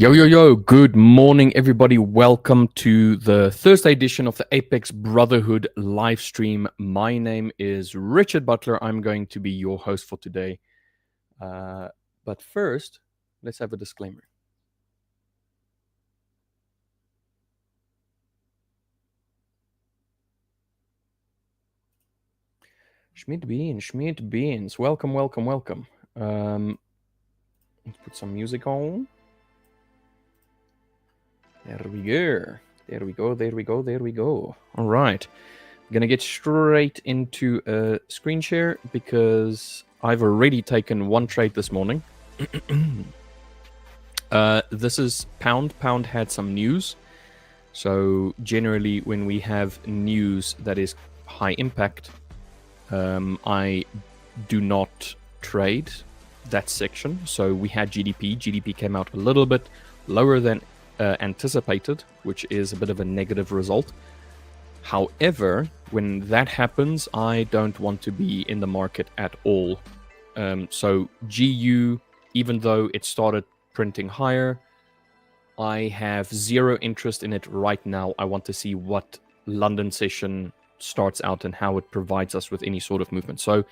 Yo, yo, yo, good morning, everybody. Welcome to the Thursday edition of the Apex Brotherhood live stream. My name is Richard Butler. I'm going to be your host for today. But first, let's have a disclaimer. Schmidt Beans. Welcome, welcome, welcome. Let's put some music on. There we go. There we go. There we go. There we go. All right. I'm going to get straight into a screen share because I've already taken one trade this morning. This is Pound. Pound had some news. So generally when we have news that is high impact, I do not trade that section. So we had GDP. GDP came out a little bit lower than anticipated, which is a bit of a negative result. However, when that happens, I don't want to be in the market at all. So GU, even though it started printing higher, I have zero interest in it right now. I want to see what London session starts out and how it provides us with any sort of movement. So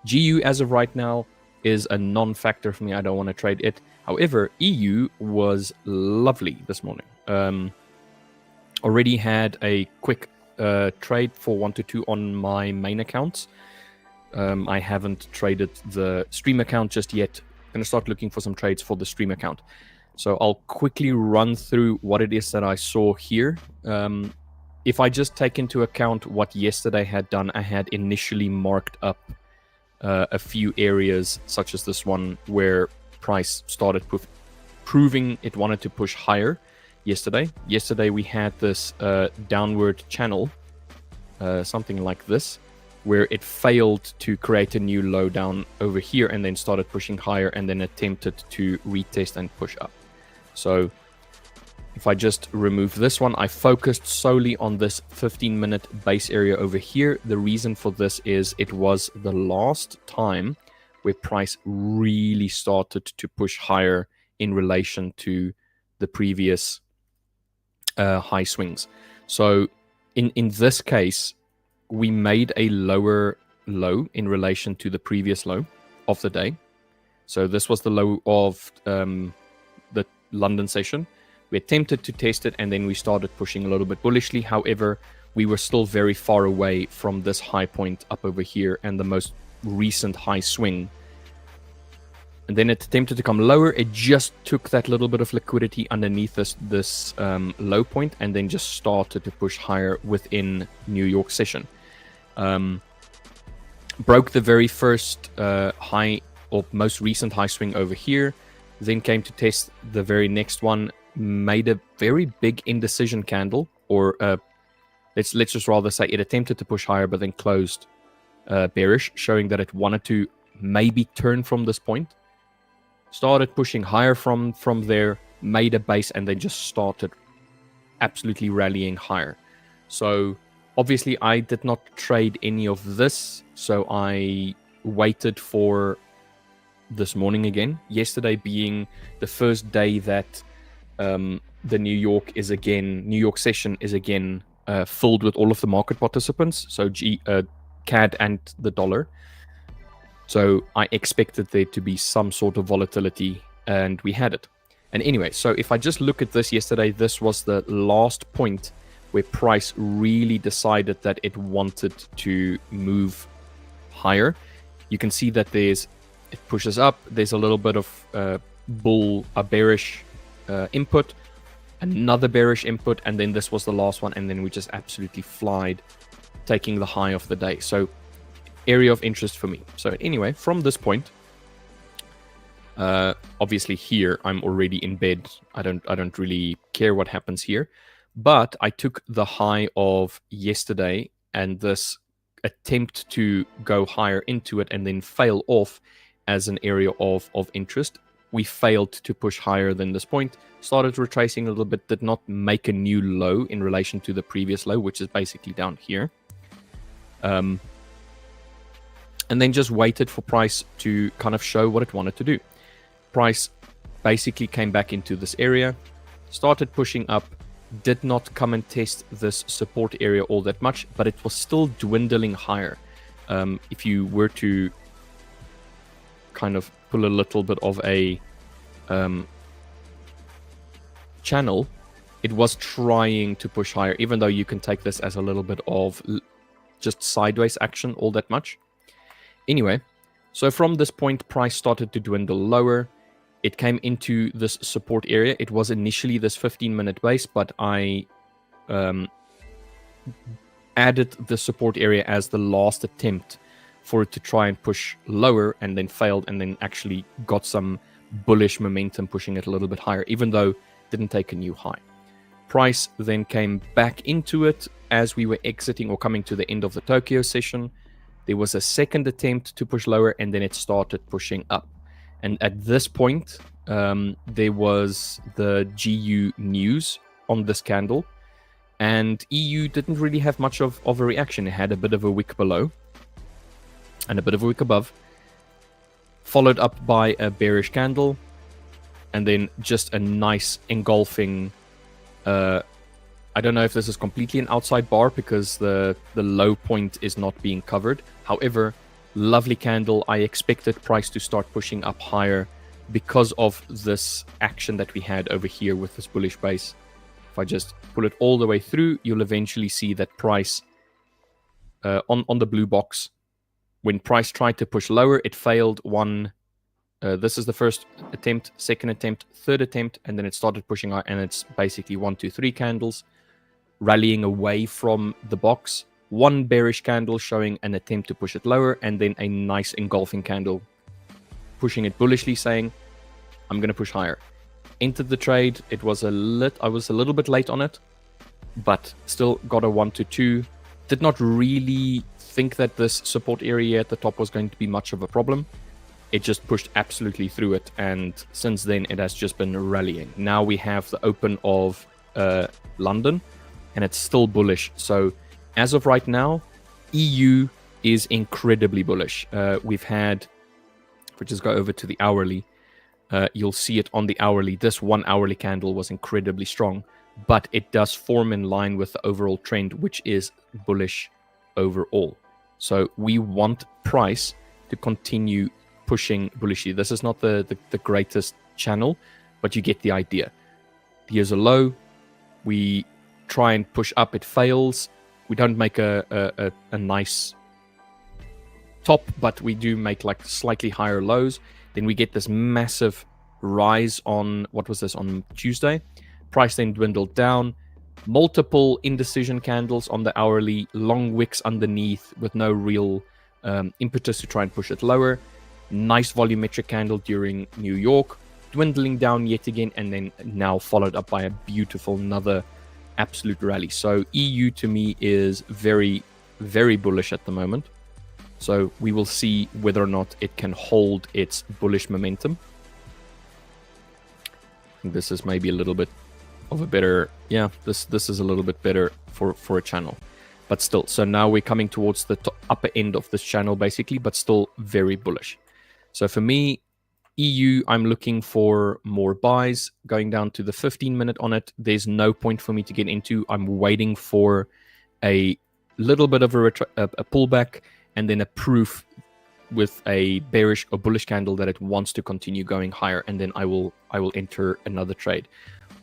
GU as of right now is a non-factor for me. I don't want to trade it. However, EU was lovely this morning. Already had a quick trade for 1 to 2 on my main accounts. I haven't traded the stream account just yet. I'm going to start looking for some trades for the stream account. So I'll quickly run through what it is that I saw here. If I just take into account what yesterday had done, I had initially marked up a few areas, such as this one, where price started proving it wanted to push higher yesterday. Yesterday we had this downward channel, something like this, where it failed to create a new low down over here and then started pushing higher and then attempted to retest and push up. So if I just remove this one, I focused solely on this 15-minute base area over here. The reason for this is it was the last time where price really started to push higher in relation to the previous high swings. So in this case, we made a lower low in relation to the previous low of the day. So this was the low of the London session. We attempted to test it and then we started pushing a little bit bullishly. However, we were still very far away from this high point up over here and the most recent high swing. And then it attempted to come lower. It just took that little bit of liquidity underneath this low point and then just started to push higher within New York session. Broke the very first high or most recent high swing over here. Then came to test the very next one. Made a very big indecision candle, or let's just rather say it attempted to push higher but then closed bearish, showing that it wanted to maybe turn from this point. Started pushing higher from there, made a base, and then just started absolutely rallying higher. So obviously I did not trade any of this, so I waited for this morning again. Yesterday being the first day that the New York session is again filled with all of the market participants, so CAD and the dollar. So I expected there to be some sort of volatility, and we had it. And anyway, so if I just look at this yesterday, this was the last point where price really decided that it wanted to move higher. You can see that it pushes up. There's a little bit of bearish input, another bearish input, and then this was the last one, and then we just absolutely flied, taking the high of the day. So area of interest for me. So anyway, from this point, obviously here I'm already in bed. I don't really care what happens here, but I took the high of yesterday and this attempt to go higher into it and then fail off as an area of interest. We failed to push higher than this point, started retracing a little bit, did not make a new low in relation to the previous low, which is basically down here. And then just waited for price to kind of show what it wanted to do. Price basically came back into this area, started pushing up, did not come and test this support area all that much, but it was still dwindling higher. If you were to kind of pull a little bit of a channel, it was trying to push higher, even though you can take this as a little bit of just sideways action all that much. Anyway, so from this point, price started to dwindle lower. It came into this support area. It was initially this 15-minute base, but I added the support area as the last attempt for it to try and push lower, and then failed, and then actually got some bullish momentum pushing it a little bit higher, even though it didn't take a new high. Price then came back into it as we were exiting or coming to the end of the Tokyo session. There was a second attempt to push lower, and then it started pushing up. And at this point, there was the GU news on this candle, and EU didn't really have much of a reaction. It had a bit of a wick below and a bit of a wick above, followed up by a bearish candle, and then just a nice engulfing. I don't know if this is completely an outside bar because the low point is not being covered. However, lovely candle. I expected price to start pushing up higher because of this action that we had over here with this bullish base. If I just pull it all the way through, you'll eventually see that price on the blue box, when price tried to push lower, it failed. This is the first attempt, second attempt, third attempt, and then it started pushing out, and it's basically 1, 2, 3 candles rallying away from the box. One bearish candle showing an attempt to push it lower, and then a nice engulfing candle pushing it bullishly, saying, I'm going to push higher. Entered the trade. I was a little bit late on it, but still got a 1 to 2. Did not really think that this support area at the top was going to be much of a problem. It just pushed absolutely through it, and since then it has just been rallying. Now we have the open of London, and it's still bullish. So as of right now, EU is incredibly bullish. We've had, if we just go over to the hourly, you'll see it on the hourly. This 1 hourly candle was incredibly strong, but it does form in line with the overall trend, which is bullish overall. So we want price to continue pushing bullishly. This is not the greatest channel, but you get the idea. Here's a low. We try and push up. It fails. We don't make a nice top, but we do make like slightly higher lows. Then we get this massive rise on, what was this, on Tuesday. Price then dwindled down. Multiple indecision candles on the hourly, long wicks underneath with no real impetus to try and push it lower. Nice volumetric candle during New York, dwindling down yet again, and then now followed up by a beautiful another absolute rally. So EU to me is very, very bullish at the moment. So we will see whether or not it can hold its bullish momentum. This is maybe a little bit of a better, yeah, this is a little bit better for a channel, but still. So now we're coming towards the upper end of this channel basically, but still very bullish. So for me, EU, I'm looking for more buys. Going down to the 15-minute on it, there's no point for me to get into. I'm waiting for a little bit of a pullback, and then a proof with a bearish or bullish candle that it wants to continue going higher, and then I will enter another trade.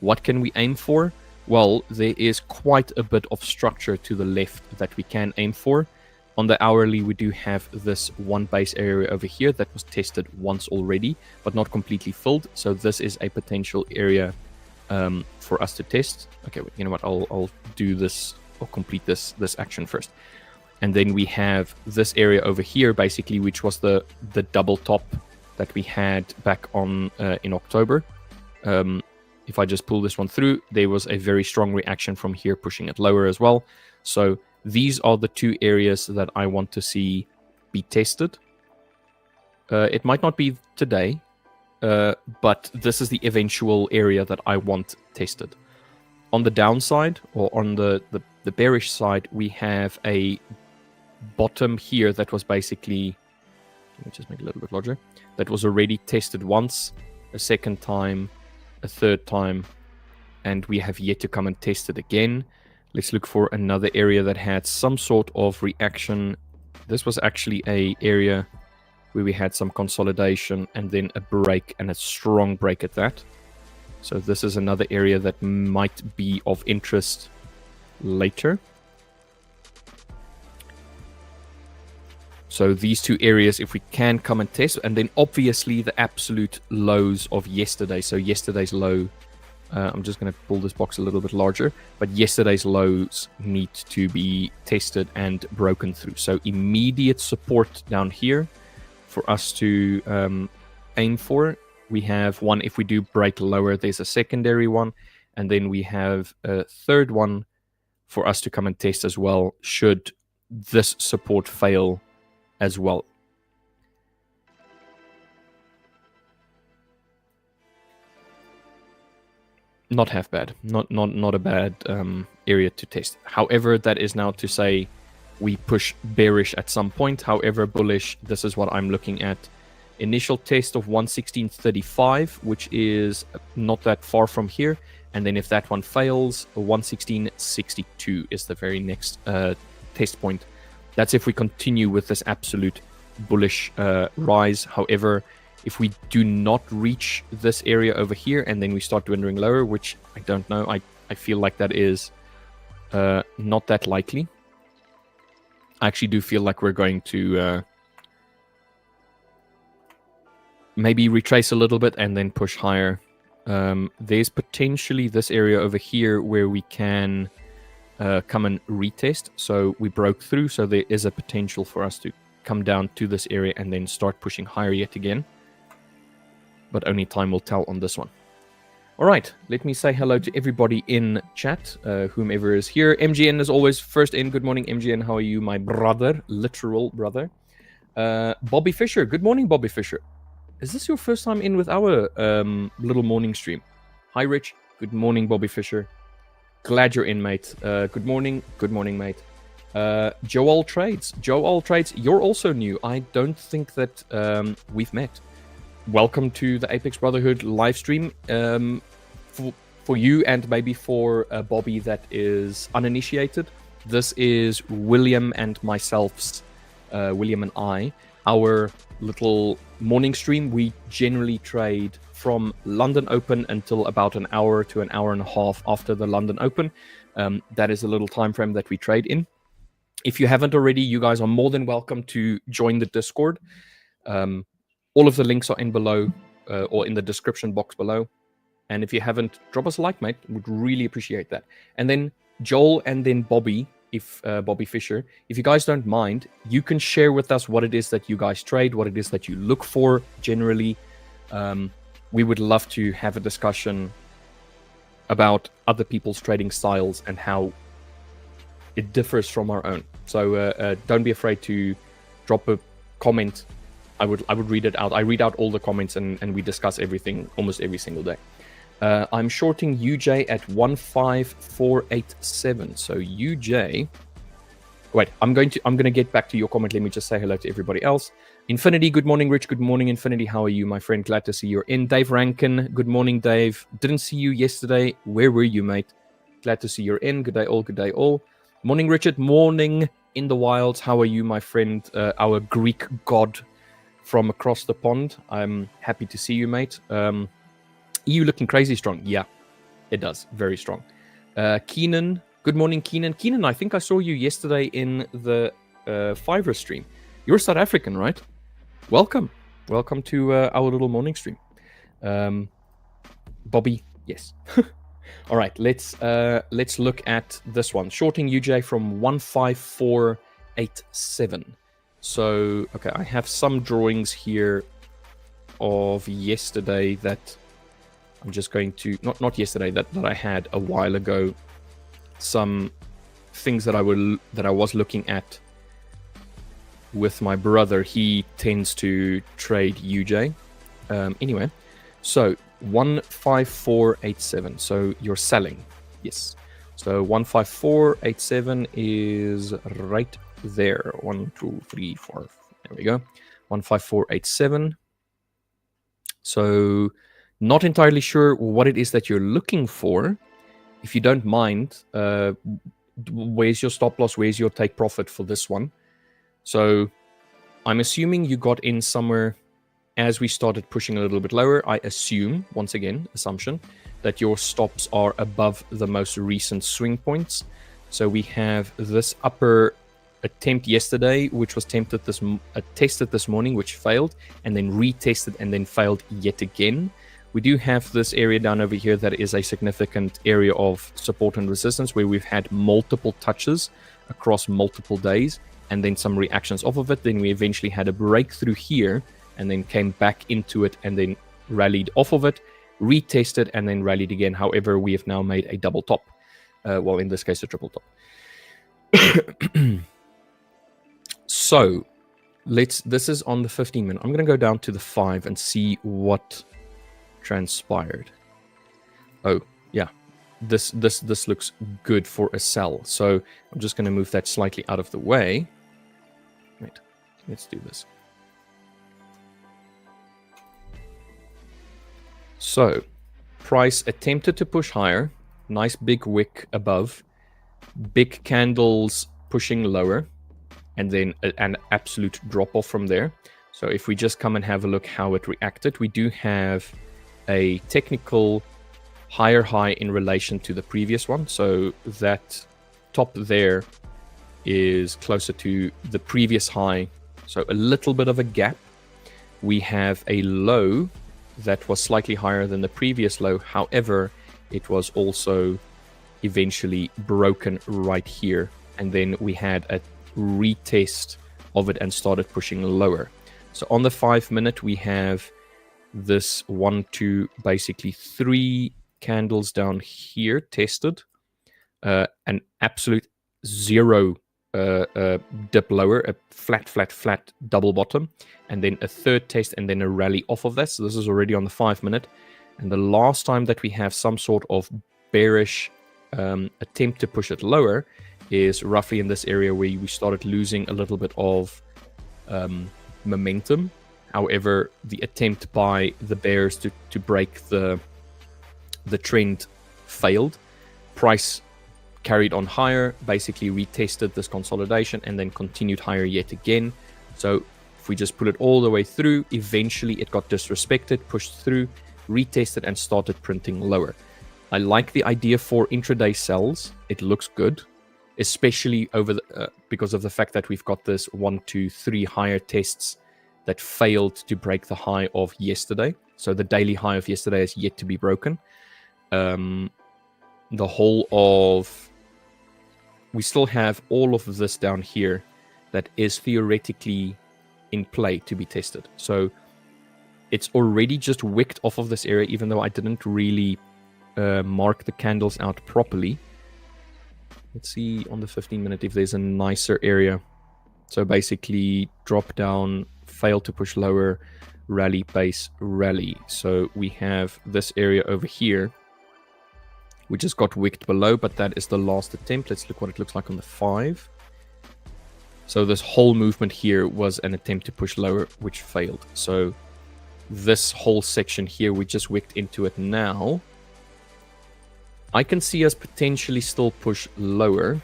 What can we aim for? Well, there is quite a bit of structure to the left that we can aim for. On the hourly, we do have this one base area over here that was tested once already, but not completely filled. So this is a potential area for us to test. Okay, you know what? I'll do this or complete this action first. And then we have this area over here, basically, which was the double top that we had back on in October. If I just pull this one through, there was a very strong reaction from here, pushing it lower as well. So these are the two areas that I want to see be tested. It might not be today, but this is the eventual area that I want tested. On the downside, or on the bearish side, we have a bottom here that was basically, let me just make it a little bit larger, that was already tested once. a second time, a third time, and we have yet to come and test it again. Let's look for another area that had some sort of reaction. This was actually a area where we had some consolidation and then a break, and a strong break at that. So this is another area that might be of interest later. So these two areas, if we can come and test, and then obviously the absolute lows of yesterday. So yesterday's low, I'm just going to pull this box a little bit larger, but yesterday's lows need to be tested and broken through. So immediate support down here for us to aim for. We have one, if we do break lower, there's a secondary one, and then we have a third one for us to come and test as well, should this support fail as well. Not half bad. Not a bad area to test. However, that is now to say we push bearish at some point. However, bullish, this is what I'm looking at. Initial test of 116.35, which is not that far from here. And then if that one fails, 116.62 is the very next test point. That's if we continue with this absolute bullish rise. However, if we do not reach this area over here and then we start dwindling lower, which I don't know, I feel like that is not that likely. I actually do feel like we're going to maybe retrace a little bit and then push higher. There's potentially this area over here where we can come and retest. So we broke through, so there is a potential for us to come down to this area and then start pushing higher yet again. But only time will tell on this one. All right, let me say hello to everybody in chat, whomever is here. MGN is always first in. Good morning, MGN. How are you, my brother? Literal brother. Bobby Fisher. Good morning, Bobby Fisher. Is this your first time in with our little morning stream? Hi, Rich. Good morning, Bobby Fisher. Glad you're in, mate. Good morning. Good morning, mate. Joel Trades. Joel Trades, you're also new. I don't think that we've met. Welcome to the Apex Brotherhood live stream. For you and maybe for Bobby that is uninitiated, this is William and myself's, William and I, our little morning stream. We generally trade from London Open until about an hour to an hour and a half after the London Open. That is a little time frame that we trade in. If you haven't already, you guys are more than welcome to join the Discord. All of the links are in below or in the description box below. And if you haven't, drop us a like, mate. Would really appreciate that. And then Joel and then Bobby, if Bobby Fisher, if you guys don't mind, you can share with us what it is that you guys trade, what it is that you look for generally. We would love to have a discussion about other people's trading styles and how it differs from our own. So don't be afraid to drop a comment. I would read it out. I read out all the comments and we discuss everything almost every single day. I'm shorting UJ at 15487. So UJ. Wait, I'm gonna get back to your comment. Let me just say hello to everybody else. Infinity, good morning, Rich. Good morning, Infinity. How are you, my friend? Glad to see you're in. Dave Rankin, good morning, Dave. Didn't see you yesterday. Where were you, mate? Glad to see you're in. Good day, all. Good day, all. Morning, Richard. Morning in the wilds. How are you, my friend? Our Greek god from across the pond. I'm happy to see you, mate. EU looking crazy strong. Yeah, it does. Very strong. Keenan. Good morning, Keenan. Keenan, I think I saw you yesterday in the Fiverr stream. You're South African, right? Welcome. Welcome to our little morning stream. Bobby, yes. All right, let's look at this one. Shorting UJ from 15487. So, okay, I have some drawings here of yesterday that I'm just going to, not yesterday, that I had a while ago. Some things that I was looking at with my brother. He tends to trade UJ. Anyway, so 15487. So you're selling, yes. So 15487 is right there. 1, 2, 3, 4. There we go. 15487. So Not entirely sure what it is that you're looking for. If you don't mind, where's your stop loss? Where's your take profit for this one? So I'm assuming you got in somewhere as we started pushing a little bit lower. I assume, once again, assumption, that your stops are above the most recent swing points. So we have this upper attempt yesterday, which was tested this morning, which failed, and then retested and then failed yet again. We do have this area down over here that is a significant area of support and resistance where we've had multiple touches across multiple days and then some reactions off of it. Then we eventually had a breakthrough here and then came back into it and then rallied off of it, retested, and then rallied again. However, we have now made a double top. Well, in this case, a triple top. So this is on the 15 minute. I'm going to go down to the 5 and see what transpired. Oh, yeah. This looks good for a sell. So I'm just going to move that slightly out of the way. Wait, let's do this. So price attempted to push higher. Nice big wick above. Big candles pushing lower. And then an absolute drop off from there. So if we just come and have a look how it reacted, we do have a technical higher high in relation to the previous one. So that top there is closer to the previous high. So a little bit of a gap. We have a low that was slightly higher than the previous low. However, it was also eventually broken right here. And then we had a retest of it and started pushing lower. So on the 5 minute, we have this 1, 2, basically 3 candles down here tested, an absolute 0 dip lower, a flat double bottom, and then a third test and then a rally off of that. So this is already on the 5 minute. And the last time that we have some sort of bearish attempt to push it lower is roughly in this area where we started losing a little bit of momentum. However, the attempt by the bears to break the trend failed. Price carried on higher, basically retested this consolidation and then continued higher yet again. So if we just pull it all the way through, eventually it got disrespected, pushed through, retested and started printing lower. I like the idea for intraday sells. It looks good, especially over because of the fact that we've got this 1, 2, 3 higher tests that failed to break the high of yesterday. So the daily high of yesterday is yet to be broken. The whole of... We still have all of this down here that is theoretically in play to be tested. So it's already just wicked off of this area, even though I didn't really mark the candles out properly. Let's see on the 15 minute if there's a nicer area. So basically drop down, fail to push lower, rally, base, rally. So we have this area over here. We just got wicked below, but that is the last attempt. Let's look what it looks like on the 5. So this whole movement here was an attempt to push lower, which failed. So this whole section here, we just wicked into it now. I can see us potentially still push lower.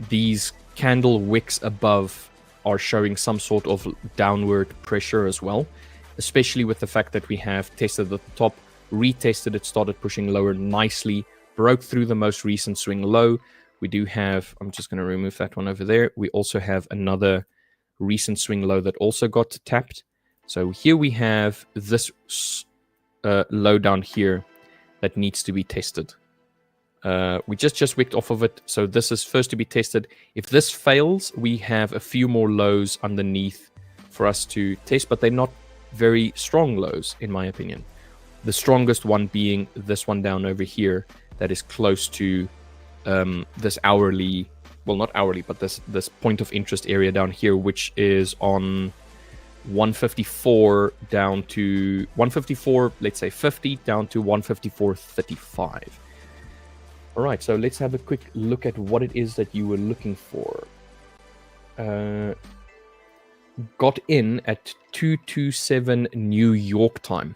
These candle wicks above are showing some sort of downward pressure as well, especially with the fact that we have tested the top, retested it, started pushing lower nicely, broke through the most recent swing low. We do have, I'm just going to remove that one over there. We also have another recent swing low that also got tapped. So here we have this low down here that needs to be tested. We just wicked off of it, so this is first to be tested. If this fails, we have a few more lows underneath for us to test, but they're not very strong lows, in my opinion. The strongest one being this one down over here that is close to this hourly, well, not hourly, but this point of interest area down here, which is on 154 down to 154, let's say 50, down to 154.35. All right, so let's have a quick look at what it is that you were looking for. Got in at 2:27 New York time.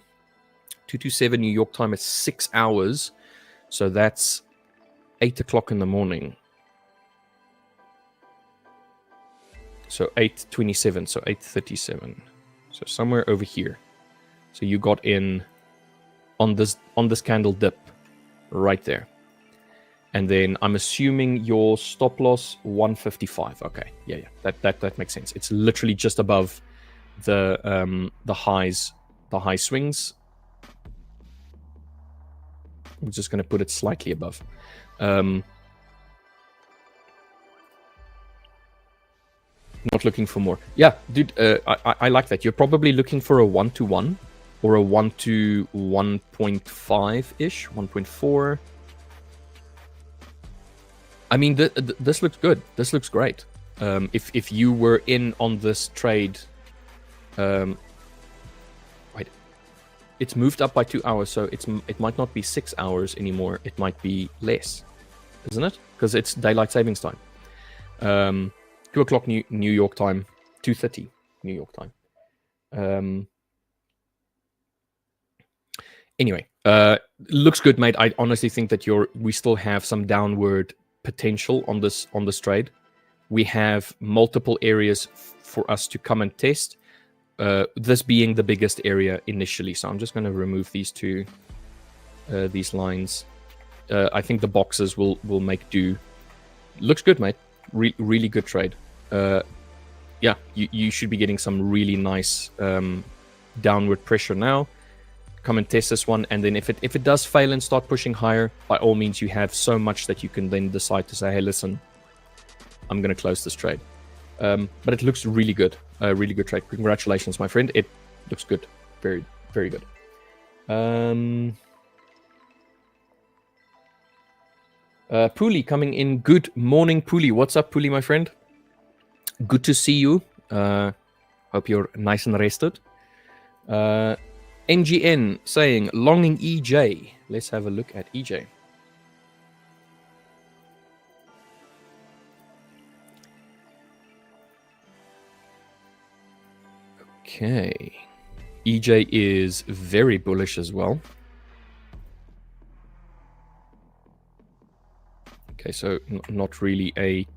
227 New York time is 6 hours. So that's 8 o'clock in the morning. So 8:27, so 8:37. So somewhere over here. So you got in on this candle dip right there. And then I'm assuming your stop loss 155. Okay. Yeah. That makes sense. It's literally just above the high swings. I'm just going to put it slightly above. Not looking for more. Yeah, dude, I like that. You're probably looking for a 1-to-1 or a 1-to-1.5-ish, 1.4. I mean, this looks good. This looks great. If you were in on this trade, wait, it's moved up by 2 hours, so it might not be 6 hours anymore. It might be less, isn't it? Because it's daylight savings time. 2 o'clock New York time, 2:30 New York time. Anyway, looks good, mate. I honestly think that we still have some downward potential on this trade. We have multiple areas for us to come and test. This being the biggest area initially. So I'm just going to remove these these lines. I think the boxes will make do. Looks good, mate. Really good trade. Yeah, you should be getting some really nice downward pressure now. Come and test this one, and then if it does fail and start pushing higher, by all means, you have so much that you can then decide to say, hey, listen, I'm going to close this trade. But it looks really good. Really good trade. Congratulations, my friend. It looks good. Very, very good. Pooley coming in. Good morning, Pooley. What's up, Pooley, my friend? Good to see you. Hope you're nice and rested. NGN saying, longing EJ. Let's have a look at EJ. Okay. EJ is very bullish as well. Okay, so not really a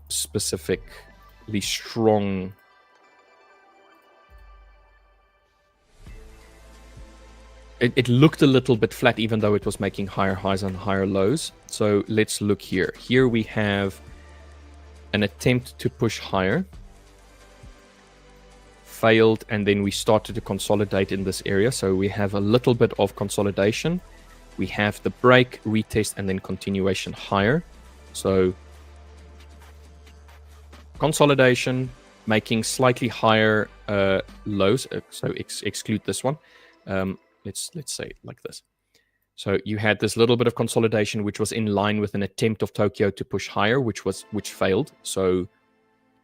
specifically strong. It looked a little bit flat, even though it was making higher highs and higher lows. So let's look here. Here we have an attempt to push higher. Failed, and then we started to consolidate in this area. So we have a little bit of consolidation. We have the break, retest, and then continuation higher. So consolidation, making slightly higher lows. So exclude this one. Let's say it like this. So you had this little bit of consolidation, which was in line with an attempt of Tokyo to push higher, which failed. So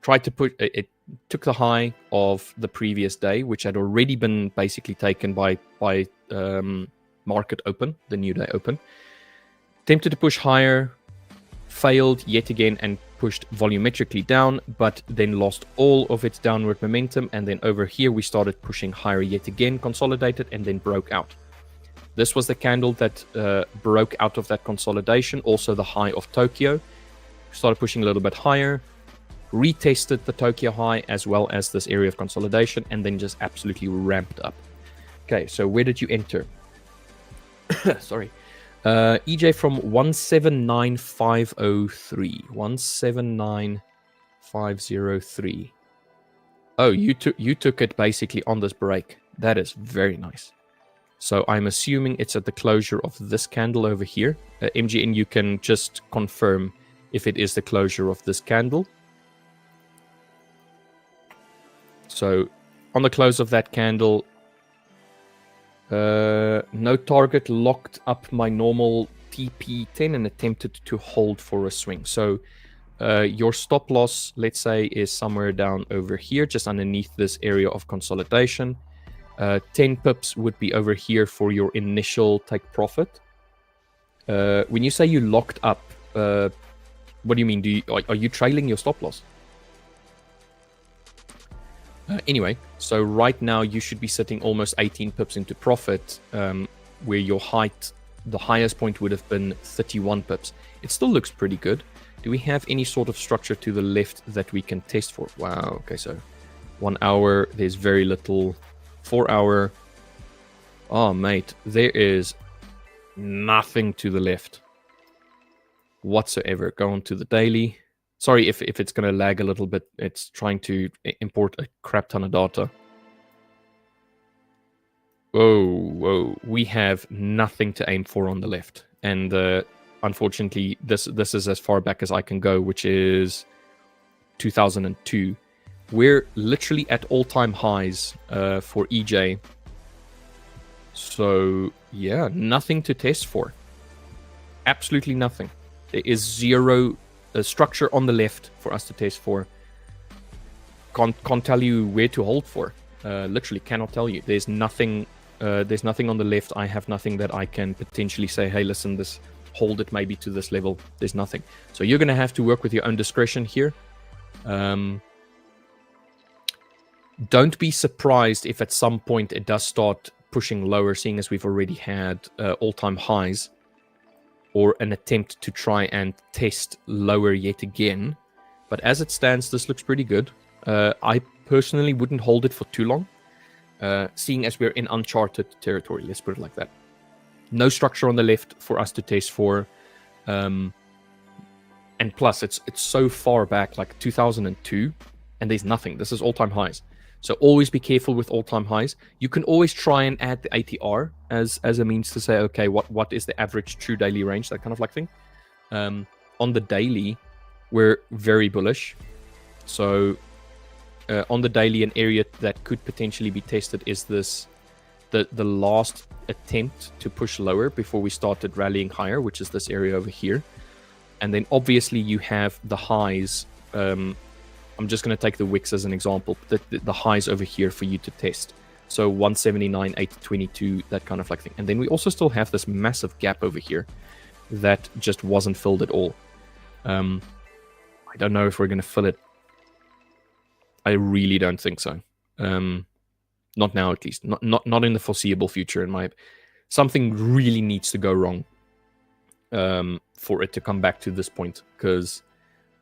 tried to put it took the high of the previous day, which had already been basically taken by market open, the new day open. Attempted to push higher, failed yet again, and pushed volumetrically down, but then lost all of its downward momentum. And then over here, we started pushing higher yet again, consolidated, and then broke out. This was the candle that broke out of that consolidation, also the high of Tokyo. Started pushing a little bit higher, retested the Tokyo high as well as this area of consolidation, and then just absolutely ramped up. Okay, so where did you enter? Sorry. EJ from 179503. 179503. Oh, you took it basically on this break. That is very nice. So I'm assuming it's at the closure of this candle over here. MGN, you can just confirm if it is the closure of this candle. So on the close of that candle, no target, locked up my normal TP10 and attempted to hold for a swing. So your stop loss, let's say, is somewhere down over here, just underneath this area of consolidation. 10 pips would be over here for your initial take profit. When you say you locked up, what do you mean? Are you trailing your stop loss? Anyway, So right now you should be sitting almost 18 pips into profit, where your height, the highest point would have been 31 pips. It still looks pretty good. Do we have any sort of structure to the left that we can test for? Wow, okay, so 1 hour, there's very little. 4 hour, oh mate, there is nothing to the left whatsoever. Go on to the daily. Sorry if it's going to lag a little bit. It's trying to import a crap ton of data. Whoa. We have nothing to aim for on the left. And unfortunately, this is as far back as I can go, which is 2002. We're literally at all-time highs for EJ. So, yeah, nothing to test for. Absolutely nothing. There is zero structure on the left for us to test for. Can't tell you where to hold for. Literally cannot tell you. There's nothing on the left. I have nothing that I can potentially say, hey, listen, this hold it maybe to this level. There's nothing. So you're going to have to work with your own discretion here. Don't be surprised if at some point it does start pushing lower, seeing as we've already had all-time highs, or an attempt to try and test lower yet again. But as it stands, this looks pretty good. I personally wouldn't hold it for too long, seeing as we're in uncharted territory, let's put it like that. No structure on the left for us to test for. And plus, it's so far back, like 2002, and there's nothing. This is all-time highs. So always be careful with all-time highs. You can always try and add the ATR as a means to say, okay, what is the average true daily range, that kind of like thing. On the daily, we're very bullish. So on the daily, an area that could potentially be tested is this, the last attempt to push lower before we started rallying higher, which is this area over here. And then obviously you have the highs. I'm just going to take the wicks as an example. The highs over here for you to test. So 179, 822, that kind of like thing. And then we also still have this massive gap over here that just wasn't filled at all. I don't know if we're going to fill it. I really don't think so. Not now, at least. Not in the foreseeable future. Something really needs to go wrong for it to come back to this point, because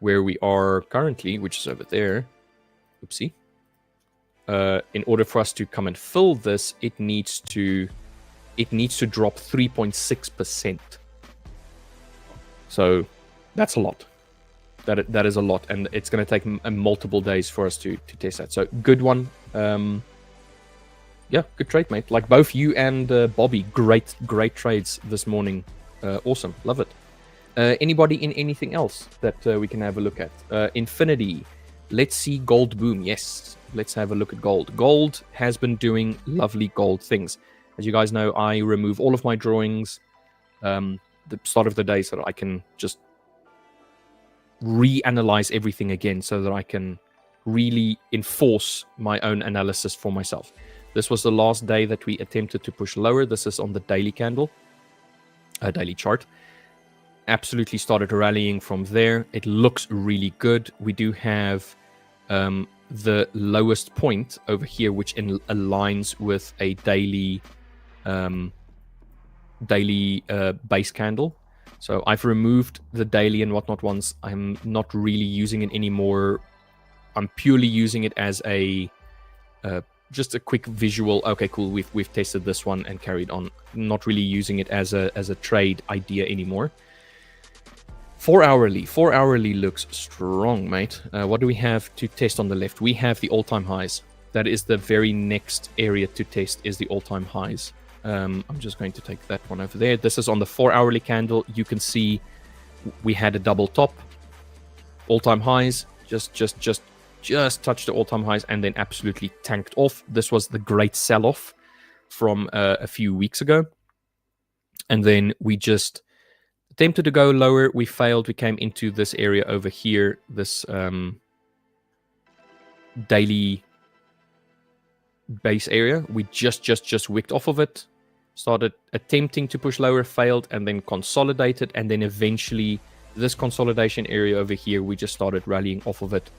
where we are currently, which is over there, oopsie, in order for us to come and fill this, it needs to drop 3.6%. So that's a lot. That is a lot, and it's going to take multiple days for us to test that. So good one. Yeah, good trade, mate. Like both you and Bobby, great trades this morning. Awesome, love it. Anybody in anything else that we can have a look at? Infinity. Let's see gold boom. Yes, let's have a look at gold. Gold has been doing lovely gold things. As you guys know, I remove all of my drawings the start of the day so that I can just reanalyze everything again, so that I can really enforce my own analysis for myself. This was the last day that we attempted to push lower. This is on the daily candle, daily chart. Absolutely started rallying from there. It looks really good. We do have the lowest point over here, which aligns with a daily base candle. So I've removed the daily and whatnot ones. I'm not really using it anymore. I'm purely using it as a just a quick visual. Okay, cool. We've tested this one and carried on. Not really using it as a trade idea anymore. 4 hourly looks strong, mate. What do we have to test on the left? We have the all-time highs. That is the very next area to test, is the all-time highs. I'm just going to take that one over there. This is on the 4 hourly candle. You can see we had a double top. All-time highs, just touched the all-time highs and then absolutely tanked off. This was the great sell-off from a few weeks ago. And then we just attempted to go lower. We failed. We came into this area over here, this daily base area. We just wicked off of it, started attempting to push lower, failed, and then consolidated. And then eventually this consolidation area over here, we just started rallying off of it.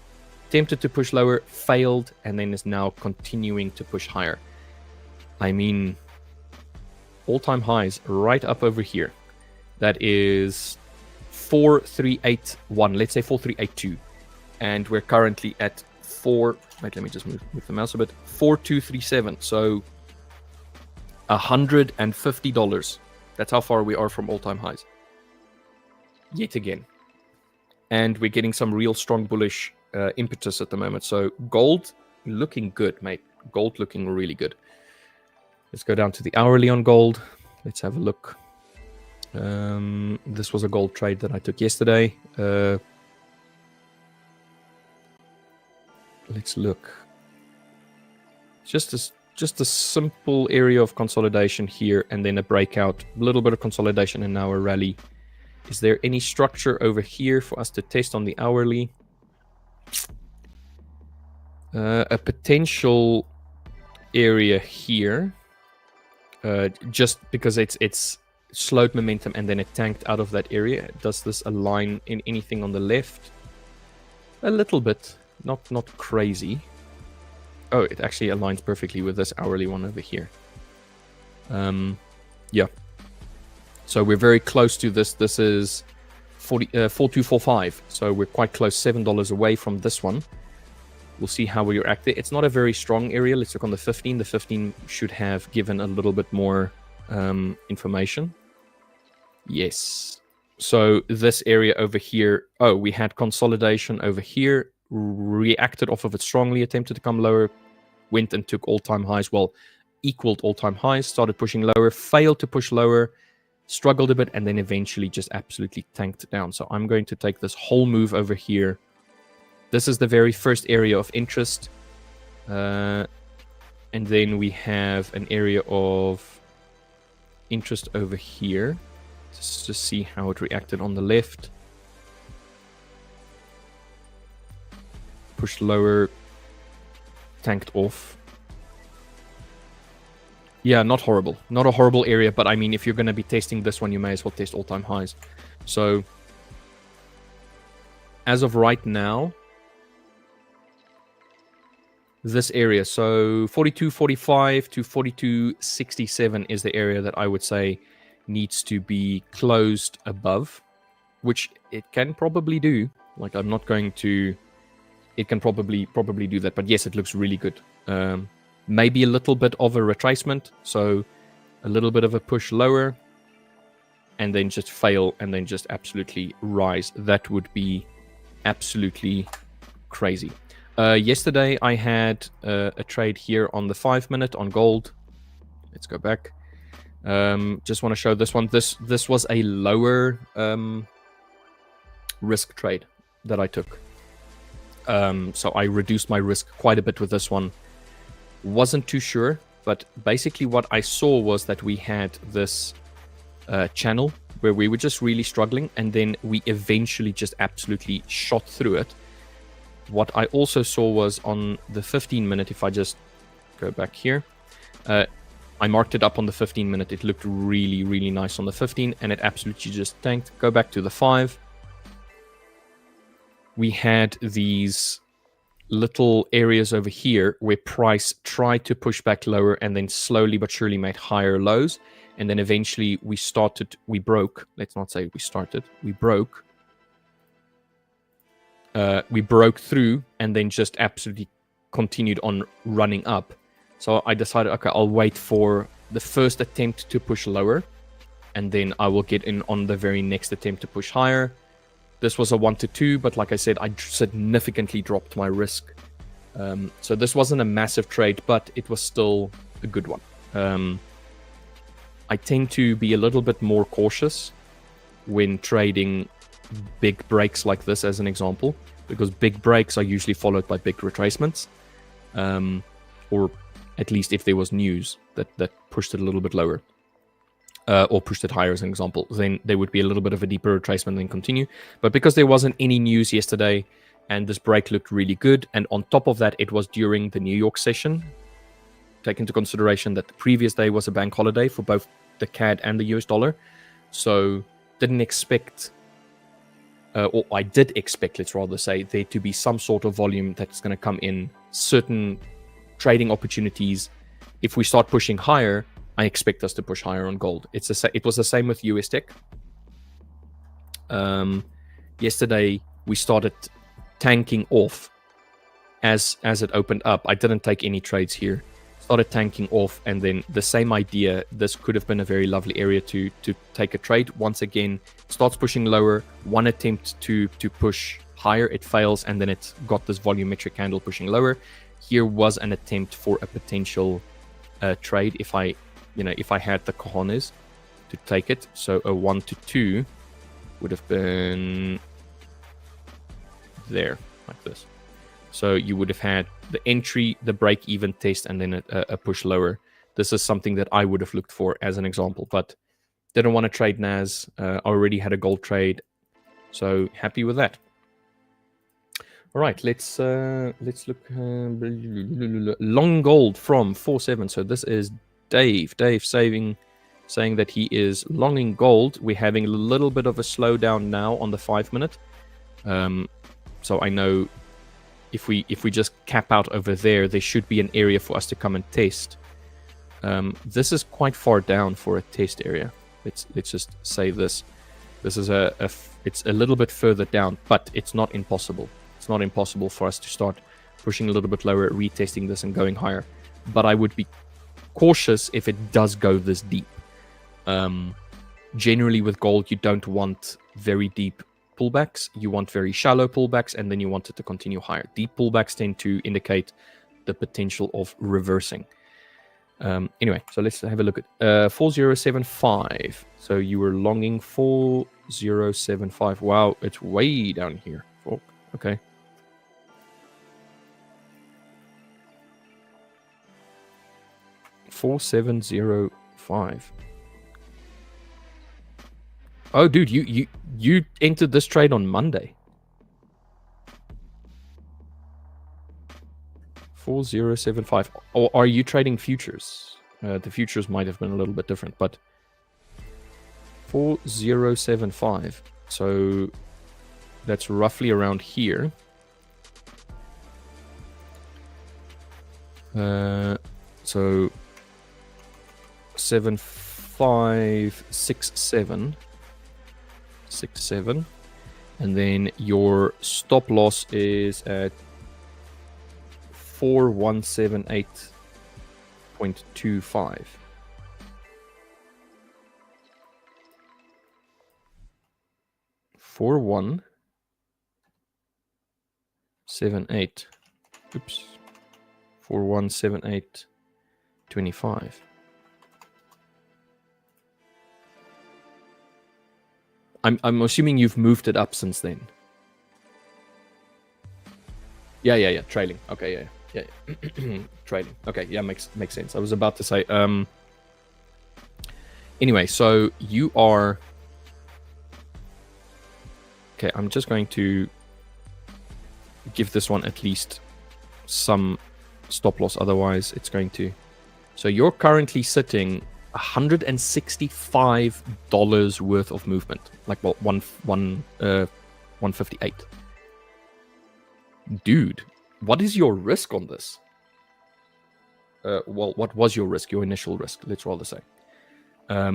Attempted to push lower, failed, and then is now continuing to push higher. I mean, all-time highs right up over here. That is 4381. Let's say 4382. And we're currently at let me just move the mouse a bit. 4237. So $150. That's how far we are from all-time highs. Yet again. And we're getting some real strong bullish impetus at the moment. So gold looking good, mate. Gold looking really good. Let's go down to the hourly on gold. Let's have a look. This was a gold trade that I took yesterday. Let's look. Just a simple area of consolidation here, and then a breakout, a little bit of consolidation, and now a rally. Is there any structure over here for us to test on the hourly? A potential area here, just because it's slowed momentum and then it tanked out of that area. Does this align in anything on the left? A little bit, not crazy. Oh, it actually aligns perfectly with this hourly one over here. Yeah. So we're very close to this. This is 4245. So we're quite close, $7 away from this one. We'll see how we react there. It's not a very strong area. Let's look on the 15. The 15 should have given a little bit more information. Yes. So this area over here, oh, we had consolidation over here, reacted off of it strongly, attempted to come lower, went and took all-time highs, well, equaled all-time highs, started pushing lower, failed to push lower, struggled a bit, and then eventually just absolutely tanked down. So I'm going to take this whole move over here. This is the very first area of interest. And then we have an area of interest over here. Just to see how it reacted on the left. Pushed lower, tanked off. Yeah, not horrible. Not a horrible area, but I mean, if you're going to be testing this one, you may as well test all-time highs. So, as of right now, this area, so 42.45 to 42.67 is the area that I would say needs to be closed above, which it can probably do. Like, I'm not going to... It can probably do that, but yes, it looks really good. Maybe a little bit of a retracement, so a little bit of a push lower, and then just fail, and then just absolutely rise. That would be absolutely crazy. Yesterday, I had a trade here on the 5-minute on gold. Let's go back. Just want to show this one. This was a lower risk trade that I took. So I reduced my risk quite a bit with this one. Wasn't too sure, but basically what I saw was that we had this channel where we were just really struggling, and then we eventually just absolutely shot through it. What I also saw was on the 15-minute, if I just go back here, I marked it up on the 15-minute. It looked really, really nice on the 15, and it absolutely just tanked. Go back to the 5. We had these little areas over here where price tried to push back lower and then slowly but surely made higher lows. And then eventually we broke. Let's not say we started. We broke. We broke through and then just absolutely continued on running up. So I decided, okay, I'll wait for the first attempt to push lower, and then I will get in on the very next attempt to push higher. This was a 1 to 2, but like I said, I significantly dropped my risk. So this wasn't a massive trade, but it was still a good one. I tend to be a little bit more cautious when trading big breaks like this, as an example, because big breaks are usually followed by big retracements, or at least if there was news that pushed it a little bit lower. Or pushed it higher, as an example, then there would be a little bit of a deeper retracement and then continue. But because there wasn't any news yesterday, and this break looked really good, and on top of that, it was during the New York session, take into consideration that the previous day was a bank holiday for both the CAD and the US dollar, so didn't expect or I did expect, let's rather say, there to be some sort of volume that's going to come in, certain trading opportunities. If we start pushing higher, I expect us to push higher on gold. It was the same with US Tech. Yesterday, we started tanking off as it opened up. I didn't take any trades here. Started tanking off, and then the same idea. This could have been a very lovely area to take a trade. Once again, starts pushing lower. One attempt to push higher, it fails, and then it's got this volumetric candle pushing lower. Here was an attempt for a potential trade if I had the cojones to take it. So a 1 to 2 would have been there, like this. So you would have had the entry, the break-even test, and then a push lower. This is something that I would have looked for as an example, but didn't want to trade NAS. Already had a gold trade, so happy with that. All right, let's look. Long gold from 47. So this is Dave. Dave saying that he is longing gold. We're having a little bit of a slowdown now on the 5 minute. So I know if we just cap out over there, there should be an area for us to come and test. This is quite far down for a test area. Let's just say this. This is it's a little bit further down, but it's not impossible. It's not impossible for us to start pushing a little bit lower, retesting this and going higher. But I would be cautious if it does go this deep. Generally with gold, you don't want very deep pullbacks. You want very shallow pullbacks, and then you want it to continue higher. Deep pullbacks tend to indicate the potential of reversing. Anyway, so let's have a look at 4075. So you were longing 4075. Wow, it's way down here. Oh, okay. $4,705. Oh, dude, you entered this trade on Monday. 4075. Or are you trading futures? The futures might have been a little bit different, but 4075. So that's roughly around here. So 7567. 67, and then your stop loss is at 4178.25. Oops. 4178.25. I'm assuming you've moved it up since then. Yeah. Trailing. Okay, yeah. Trailing. Okay, yeah, makes sense. I was about to say. Anyway, so you are. Okay, I'm just going to give this one at least some stop loss. Otherwise, it's going to. So you're currently sitting $165 worth of movement, like 158. Dude, what is your risk on this? Well, what was your risk? Your initial risk, let's rather say. I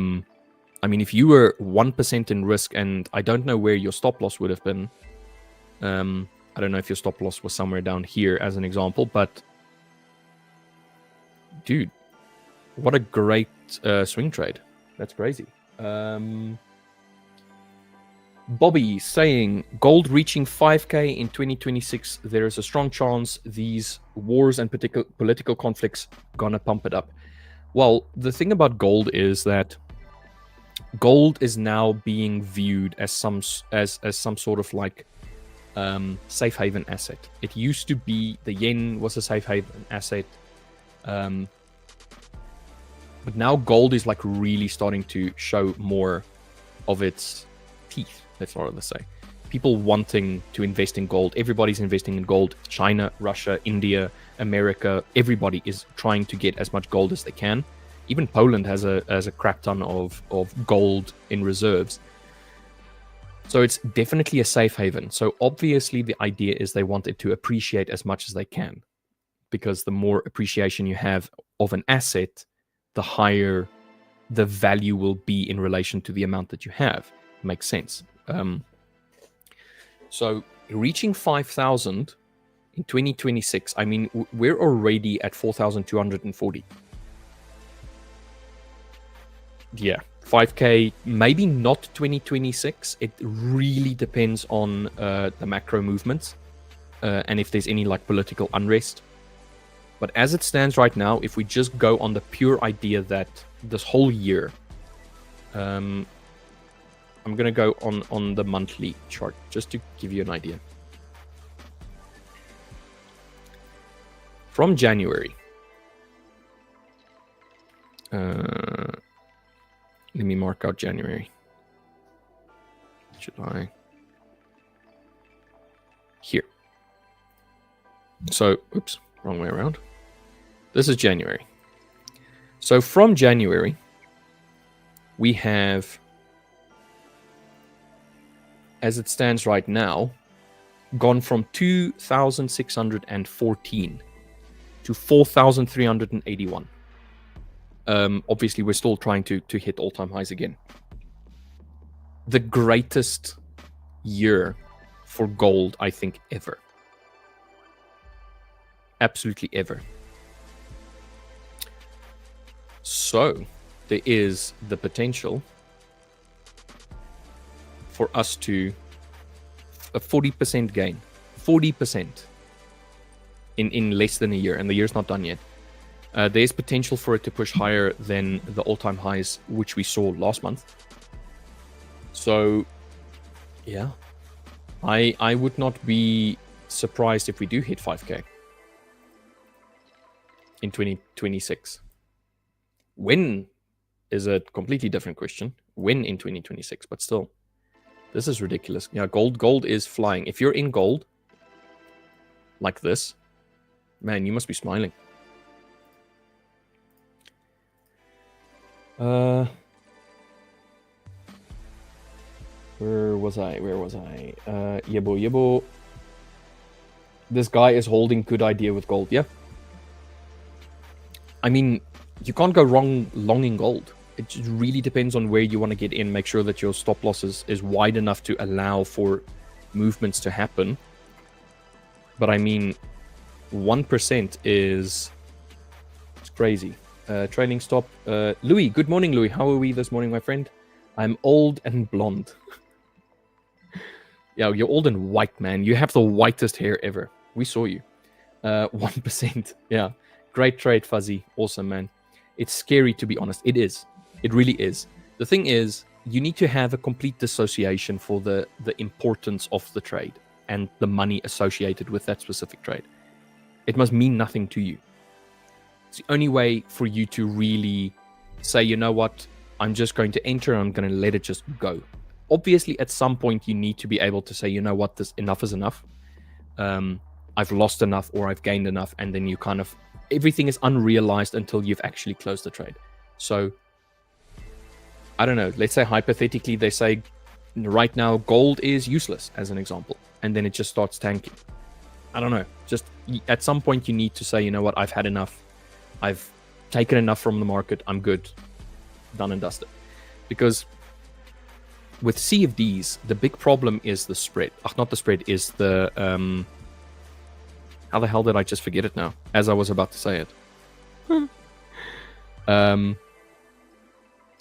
mean, if you were 1% in risk, and I don't know where your stop loss would have been. I don't know if your stop loss was somewhere down here, as an example, but dude, what a great swing trade. That's crazy. Bobby saying, gold reaching 5K in 2026. There is a strong chance these wars and political conflicts gonna pump it up. Well, the thing about gold is that gold is now being viewed as some sort of like safe haven asset. It used to be the yen was a safe haven asset. But now gold is like really starting to show more of its teeth, let's rather say. People wanting to invest in gold. Everybody's investing in gold. China, Russia, India, America, everybody is trying to get as much gold as they can. Even Poland has a crap ton of gold in reserves. So it's definitely a safe haven. So obviously the idea is they want it to appreciate as much as they can, because the more appreciation you have of an asset, the higher the value will be in relation to the amount that you have. Makes sense. So reaching 5,000 in 2026, I mean, we're already at 4,240. Yeah, 5K, maybe not 2026. It really depends on the macro movements and if there's any like political unrest. But as it stands right now, if we just go on the pure idea that this whole year, I'm going to go on the monthly chart just to give you an idea. From January, let me mark out January. Should I? Here. So, oops, wrong way around. This is January. So from January, we have, as it stands right now, gone from 2,614 to 4,381. Obviously, we're still trying to hit all-time highs again. The greatest year for gold, I think, ever. Absolutely ever. So, there is the potential for us to a 40% gain. 40% in less than a year, and the year's not done yet. There's potential for it to push higher than the all-time highs which we saw last month. So, yeah, I would not be surprised if we do hit 5K in 2026. When is a completely different question. When in 2026, but still, this is ridiculous. Yeah, gold is flying. If you're in gold like this, man, you must be smiling. Where was I? Yebo. This guy is holding good idea with gold. Yeah. I mean, you can't go wrong longing gold. It just really depends on where you want to get in. Make sure that your stop loss is wide enough to allow for movements to happen. But I mean, 1% is crazy. Trailing stop. Louis, good morning, Louis. How are we this morning, my friend? I'm old and blonde. Yeah, you're old and white, man. You have the whitest hair ever. We saw you. 1%. Yeah. Great trade, Fuzzy. Awesome, man. It's scary, to be honest. It is. It really is. The thing is, you need to have a complete dissociation for the importance of the trade and the money associated with that specific trade. It must mean nothing to you. It's the only way for you to really say, you know what, I'm just going to enter and I'm going to let it just go. Obviously, at some point, you need to be able to say, you know what, this enough is enough. I've lost enough or I've gained enough. And then you kind of, everything is unrealized until you've actually closed the trade. So, I don't know. Let's say hypothetically, they say right now gold is useless as an example. And then it just starts tanking. I don't know. Just at some point, you need to say, you know what, I've had enough. I've taken enough from the market. I'm good. Done and dusted. Because with CFDs, the big problem is the spread. Not the spread, is the... how the hell did I just forget it now? As I was about to say it. I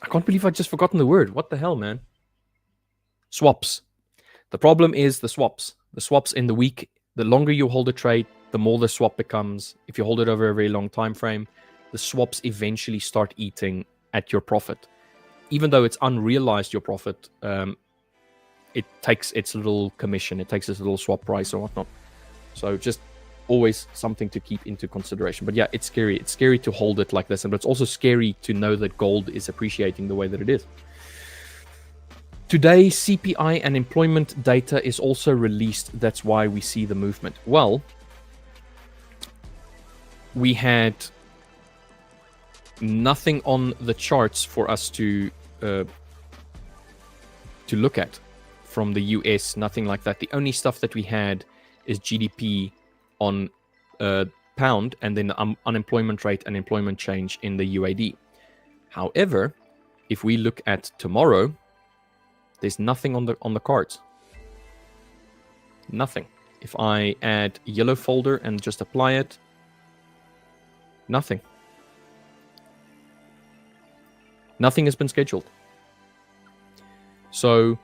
can't believe I just forgotten the word. What the hell, man? Swaps. The problem is the swaps. The swaps in the week. The longer you hold a trade, the more the swap becomes. If you hold it over a very long time frame, the swaps eventually start eating at your profit. Even though it's unrealized your profit, it takes its little commission. It takes its little swap price or whatnot. So just always something to keep into consideration. But yeah, it's scary. It's scary to hold it like this. And it's also scary to know that gold is appreciating the way that it is. Today, CPI and employment data is also released. That's why we see the movement. Well, we had nothing on the charts for us to look at from the US, nothing like that. The only stuff that we had is GDP on pound, and then the unemployment rate and employment change in the UAD. However, if we look at tomorrow, there's nothing on the cards. Nothing. If I add yellow folder and just apply it, nothing. Nothing has been scheduled. So,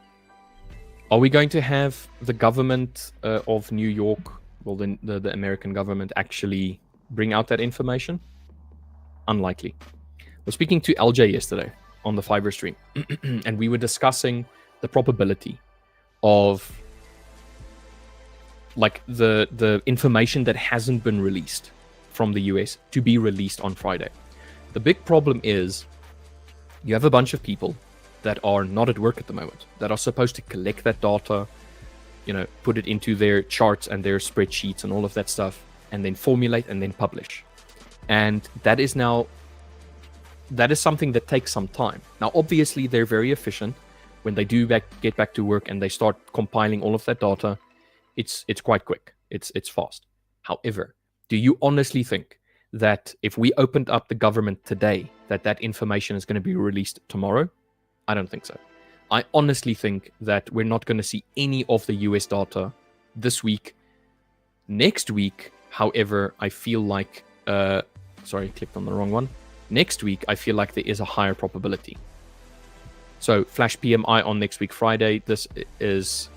are we going to have the government of New York, well, the American government, actually bring out that information? Unlikely. I was speaking to LJ yesterday on the Fiverr stream, and we were discussing the probability of like the information that hasn't been released from the US to be released on Friday. The big problem is you have a bunch of people that are not at work at the moment, that are supposed to collect that data, put it into their charts and their spreadsheets and all of that stuff, and then formulate and then publish. And that is something that takes some time. Now, obviously, they're very efficient. When they do get back to work and they start compiling all of that data, it's quite quick. It's fast. However, do you honestly think that if we opened up the government today, that information is going to be released tomorrow? I don't think so. I honestly think that we're not going to see any of the US data this week. Next week, however, I feel like... sorry, clicked on the wrong one. Next week, I feel like there is a higher probability. So, flash PMI on next week, Friday. This is...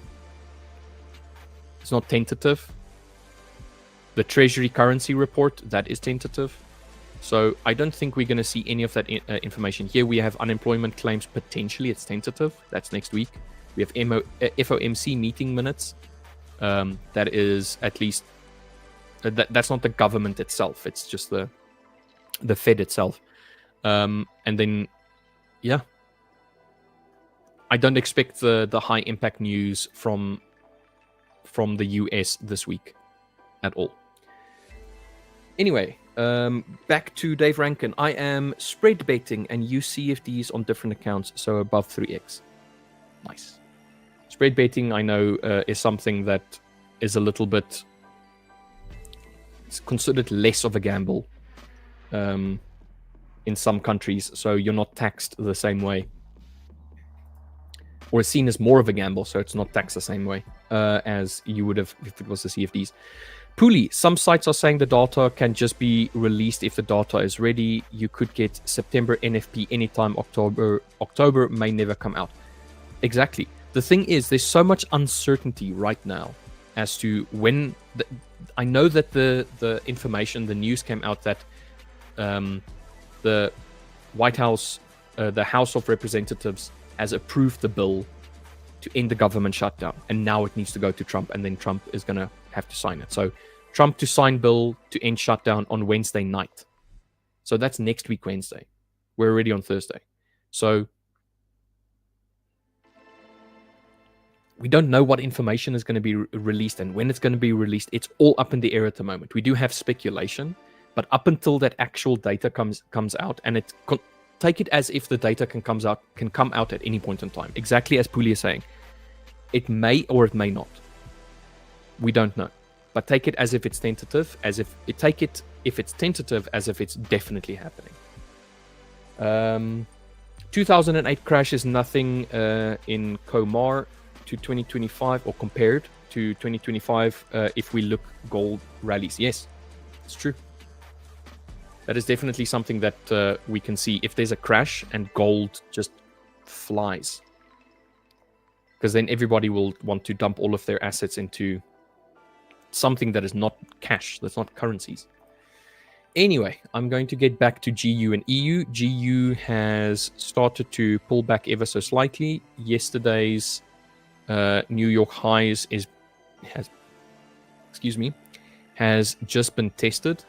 It's not tentative. The Treasury currency report, that is tentative. So I don't think we're going to see any of that information here. We have unemployment claims, potentially. It's tentative. That's next week. We have FOMC meeting minutes. That is at least... that's not the government itself. It's just the Fed itself. And then, yeah. I don't expect the high impact news from the US this week at all. Anyway, back to Dave Rankin. I am spread betting and use CFDs on different accounts, so above 3x. Nice. Spread betting, I know, is something that is a little bit... It's considered less of a gamble in some countries, so you're not taxed the same way. Or it's seen as more of a gamble, so it's not taxed the same way as you would have if it was the CFDs. Pooley, some sites are saying the data can just be released if the data is ready. You could get September NFP anytime. October may never come out. Exactly. The thing is, there's so much uncertainty right now as to when... I know that the information, the news came out that the White House, the House of Representatives, has approved the bill to end the government shutdown, and now it needs to go to Trump, and then Trump is going to have to sign it. So Trump to sign bill to end shutdown on Wednesday night. So that's next week Wednesday. We're already on Thursday. So we don't know what information is going to be released and when it's going to be released. It's all up in the air at the moment. We do have speculation, but up until that actual data comes out, and take it as if the data can come out at any point in time. Exactly as Pooley is saying. It may or it may not. We don't know. But take it as if it's tentative, if it's tentative as if it's definitely happening. 2008 crash is nothing in Komar to 2025, or compared to 2025 if we look gold rallies. Yes, it's true. That is definitely something that we can see if there's a crash and gold just flies. Because then everybody will want to dump all of their assets into something that is not cash, that's not currencies. Anyway, I'm going to get back to GU and EU. GU has started to pull back ever so slightly. Yesterday's New York highs has just been tested.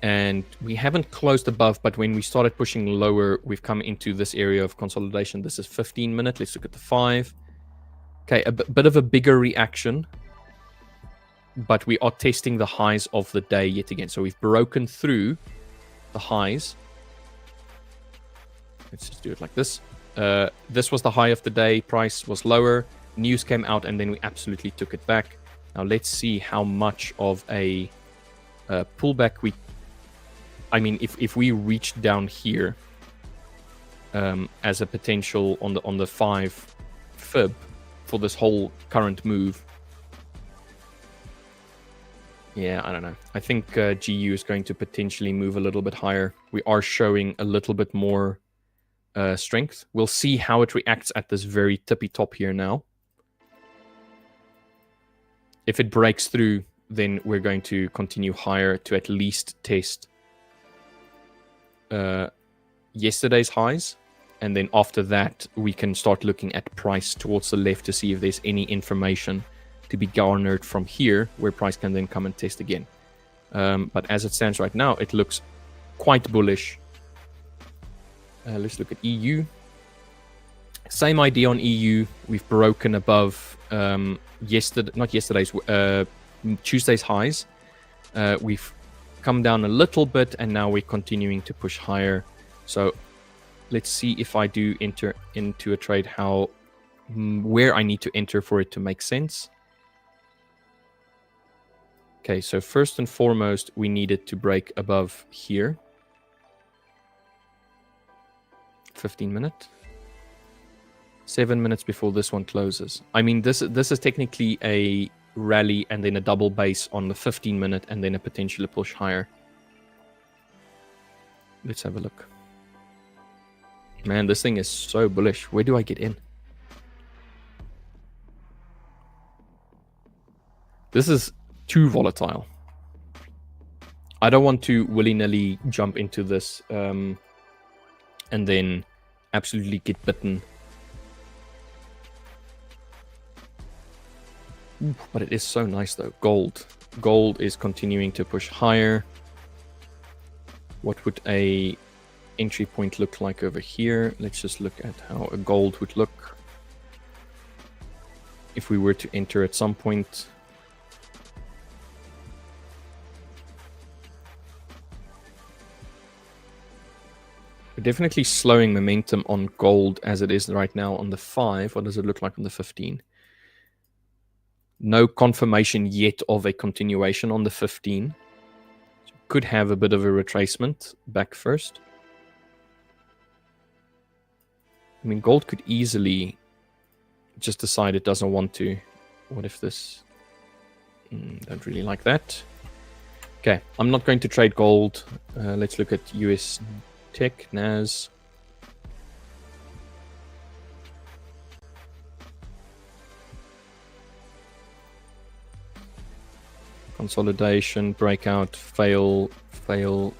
And we haven't closed above, but when we started pushing lower, we've come into this area of consolidation. This is 15 minute. Let's look at the 5. Okay, a bit of a bigger reaction, but we are testing the highs of the day yet again. So we've broken through the highs. Let's just do it like this. This was the high of the day. Price was lower. News came out, and then we absolutely took it back. Now let's see how much of a pullback we... I mean, if we reach down here as a potential on the 5 fib for this whole current move, yeah, I don't know. I think GU is going to potentially move a little bit higher. We are showing a little bit more strength. We'll see how it reacts at this very tippy top here now. If it breaks through, then we're going to continue higher to at least test yesterday's highs. And then after that, we can start looking at price towards the left to see if there's any information to be garnered from here, where price can then come and test again. But as it stands right now, it looks quite bullish. Let's look at EU. Same idea on EU. We've broken above Tuesday's highs. We've come down a little bit, and now we're continuing to push higher. So let's see if I do enter into a trade, where I need to enter for it to make sense. Okay, so first and foremost, we needed to break above here. 15 minute. 7 minutes before this one closes. I mean, this is technically a rally and then a double base on the 15 minute and then a potential push higher. Let's have a look. Man, this thing is so bullish. Where do I get in? This is too volatile. I don't want to willy-nilly jump into this and then absolutely get bitten. Ooh, but it is so nice though. Gold. Gold is continuing to push higher. What would a entry point look like over here? Let's just look at how a gold would look if we were to enter at some point. We're definitely slowing momentum on gold as it is right now on the 5. What does it look like on the 15? No confirmation yet of a continuation on the 15. So could have a bit of a retracement back first. I mean, gold could easily just decide it doesn't want to. What if this... don't really like that. Okay, I'm not going to trade gold. Let's look at US Tech, NAS. Consolidation, breakout, fail, fail.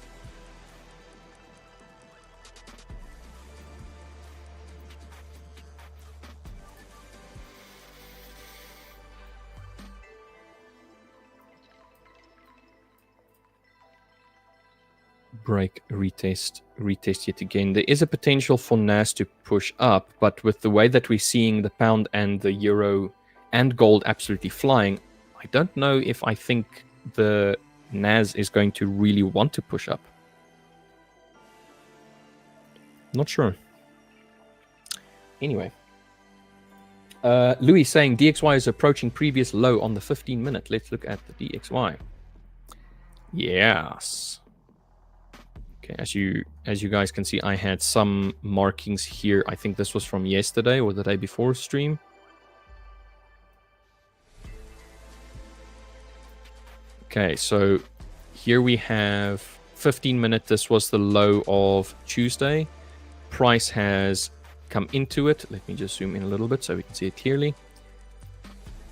Break, retest, retest yet again. There is a potential for NAS to push up, but with the way that we're seeing the pound and the euro and gold absolutely flying, I don't know if I think the NAS is going to really want to push up. Not sure. Anyway. Louis saying DXY is approaching previous low on the 15 minute. Let's look at the DXY. Yes. Okay, as you guys can see, I had some markings here. I think this was from yesterday or the day before stream. Okay, so here we have 15 minute. This was the low of Tuesday. Price has come into it. Let me just zoom in a little bit so we can see it clearly.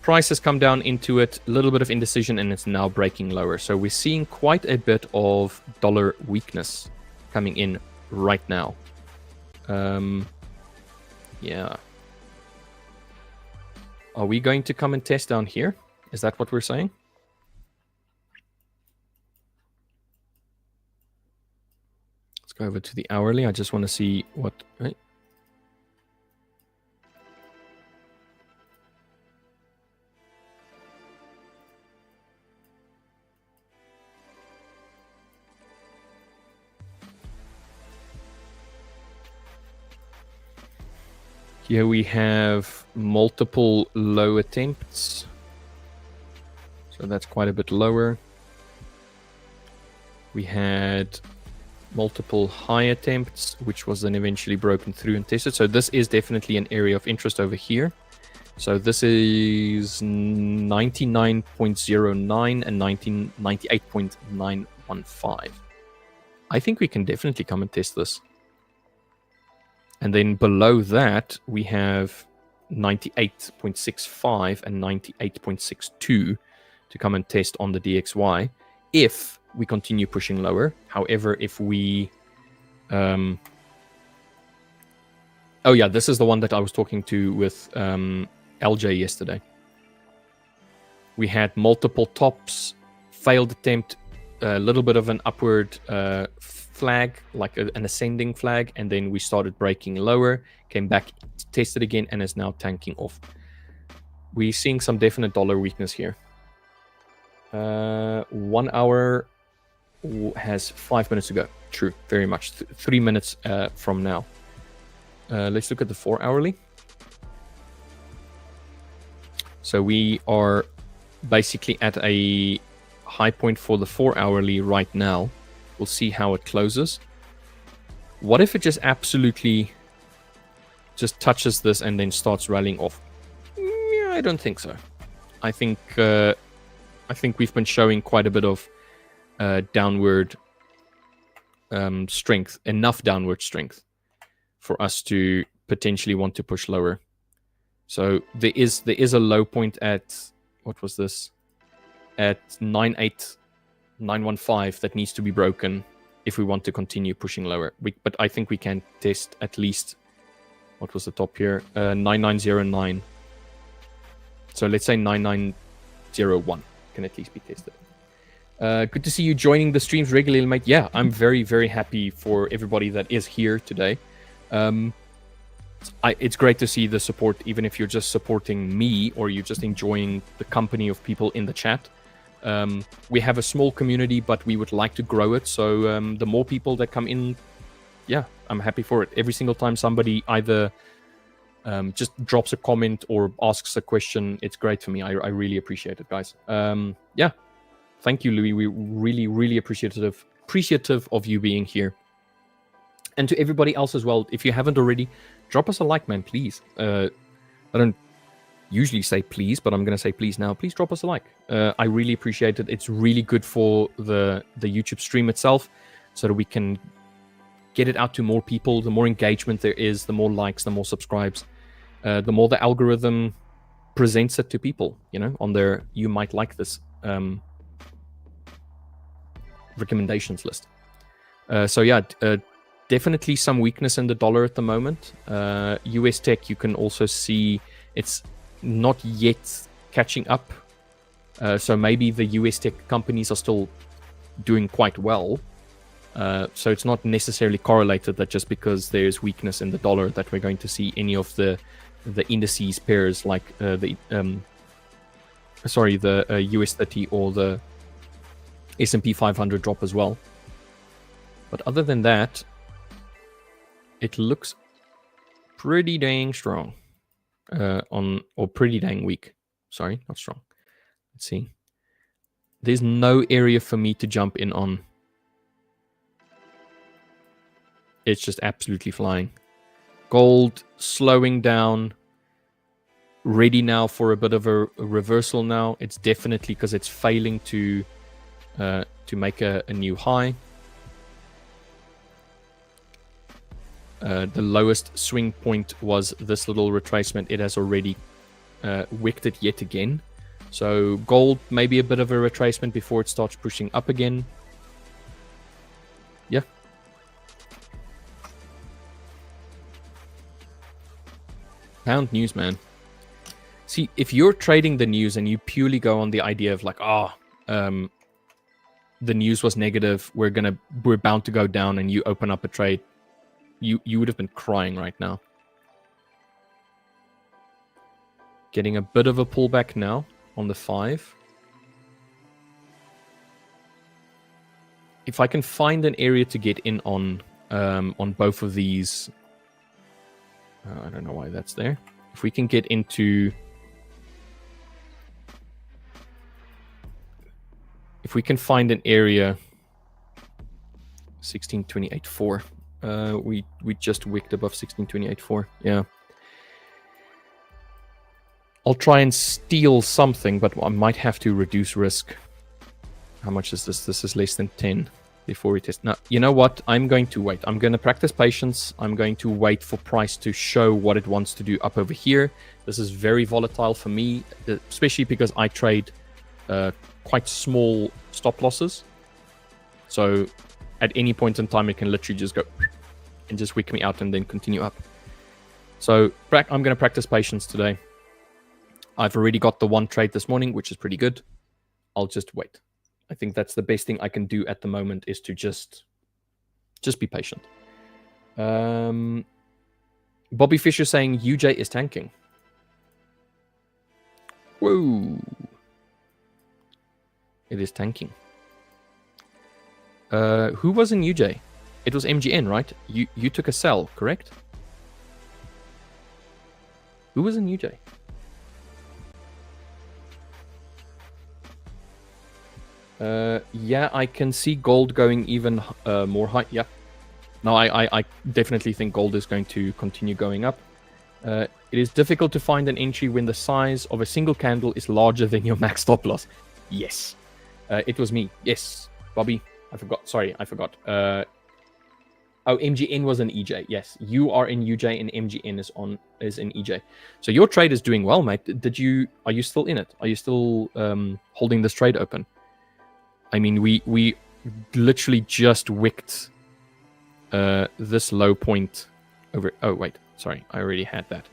Price has come down into it, a little bit of indecision, and it's now breaking lower. So we're seeing quite a bit of dollar weakness coming in right now. Yeah. Are we going to come and test down here? Is that what we're saying? Let's go over to the hourly. I just want to see what... Right? Here we have multiple low attempts. So that's quite a bit lower. We had multiple high attempts, which was then eventually broken through and tested. So this is definitely an area of interest over here. So this is 99.09 and 98.915. I think we can definitely come and test this. And then below that, we have 98.65 and 98.62 to come and test on the DXY if we continue pushing lower. However, if we... oh yeah, this is the one that I was talking to with LJ yesterday. We had multiple tops, failed attempt, a little bit of an upward flag, like an ascending flag, and then we started breaking lower, came back, tested again, and is now tanking off. We're seeing some definite dollar weakness here. 1 hour has 5 minutes to go. True, very much. 3 minutes from now. Let's look at the 4 hourly. So we are basically at a high point for the 4 hourly right now. We'll see how it closes. What if it just absolutely just touches this and then starts rallying off? Yeah, I don't think so. I think we've been showing quite a bit of downward strength, enough downward strength for us to potentially want to push lower. So there is a low point at, what was this? At 98915 that needs to be broken if we want to continue pushing lower. But I think we can test at least, what was the top here? 9909. So let's say 9901 can at least be tested. Good to see you joining the streams regularly, mate. Yeah, I'm very, very happy for everybody that is here today. It's great to see the support, even if you're just supporting me or you're just enjoying the company of people in the chat. We have a small community, but we would like to grow it. So the more people that come in, yeah, I'm happy for it. Every single time somebody either just drops a comment or asks a question, it's great for me. I really appreciate it, guys. Yeah, thank you, Louis. We're really, really appreciative of you being here. And to everybody else as well, if you haven't already, drop us a like, man, please. I don't usually say please, but I'm going to say please now. Please drop us a like. I really appreciate it. It's really good for the YouTube stream itself so that we can get it out to more people. The more engagement there is, the more likes, the more subscribes, the more the algorithm presents it to people, you know, on their you might like this recommendations list. So yeah, definitely some weakness in the dollar at the moment. US tech, you can also see it's not yet catching up. So maybe the US tech companies are still doing quite well. So it's not necessarily correlated that just because there's weakness in the dollar that we're going to see any of the indices pairs like the US 30 or the S&P 500 drop as well. But other than that, it looks pretty dang strong or pretty dang weak. Sorry, not strong. Let's see. There's no area for me to jump in on. It's just absolutely flying. Gold slowing down. Ready now for a bit of a reversal now. It's definitely because it's failing to make a new high. The lowest swing point was this little retracement. It has already wicked it yet again. So gold, maybe a bit of a retracement before it starts pushing up again. Yeah. Pound news, man. See, if you're trading the news and you purely go on the idea of like, the news was negative, we're bound to go down, and you open up a trade, you would have been crying right now. Getting a bit of a pullback now on the 5. If I can find an area to get in on both of these, I don't know why that's there. If we can get into... If we can find an area... 1628.4. We just wicked above 1628.4. Yeah. I'll try and steal something, but I might have to reduce risk. How much is this? This is less than 10 before we test. Now, you know what? I'm going to wait. I'm going to practice patience. I'm going to wait for price to show what it wants to do up over here. This is very volatile for me, especially because I trade quite small stop losses. So at any point in time, it can literally just go and just wick me out and then continue up. So I'm going to practice patience today. I've already got the one trade this morning, which is pretty good. I'll just wait. I think that's the best thing I can do at the moment, is to just be patient. Bobby Fisher saying UJ is tanking. Whoa. It is tanking. Who was in UJ? It was MGN, right? You took a sell, correct? Who was in UJ? Yeah, I can see gold going even more high. Yeah. No, I definitely think gold is going to continue going up. It is difficult to find an entry when the size of a single candle is larger than your max stop loss. Yes. It was me. Yes. Bobby. I forgot. Sorry, I forgot. MGN was an EJ. Yes. You are in UJ and MGN is in EJ. So your trade is doing well, mate. Are you still in it? Are you still holding this trade open? I mean, we literally just wicked this low point over... Oh, wait. Sorry. I already had that.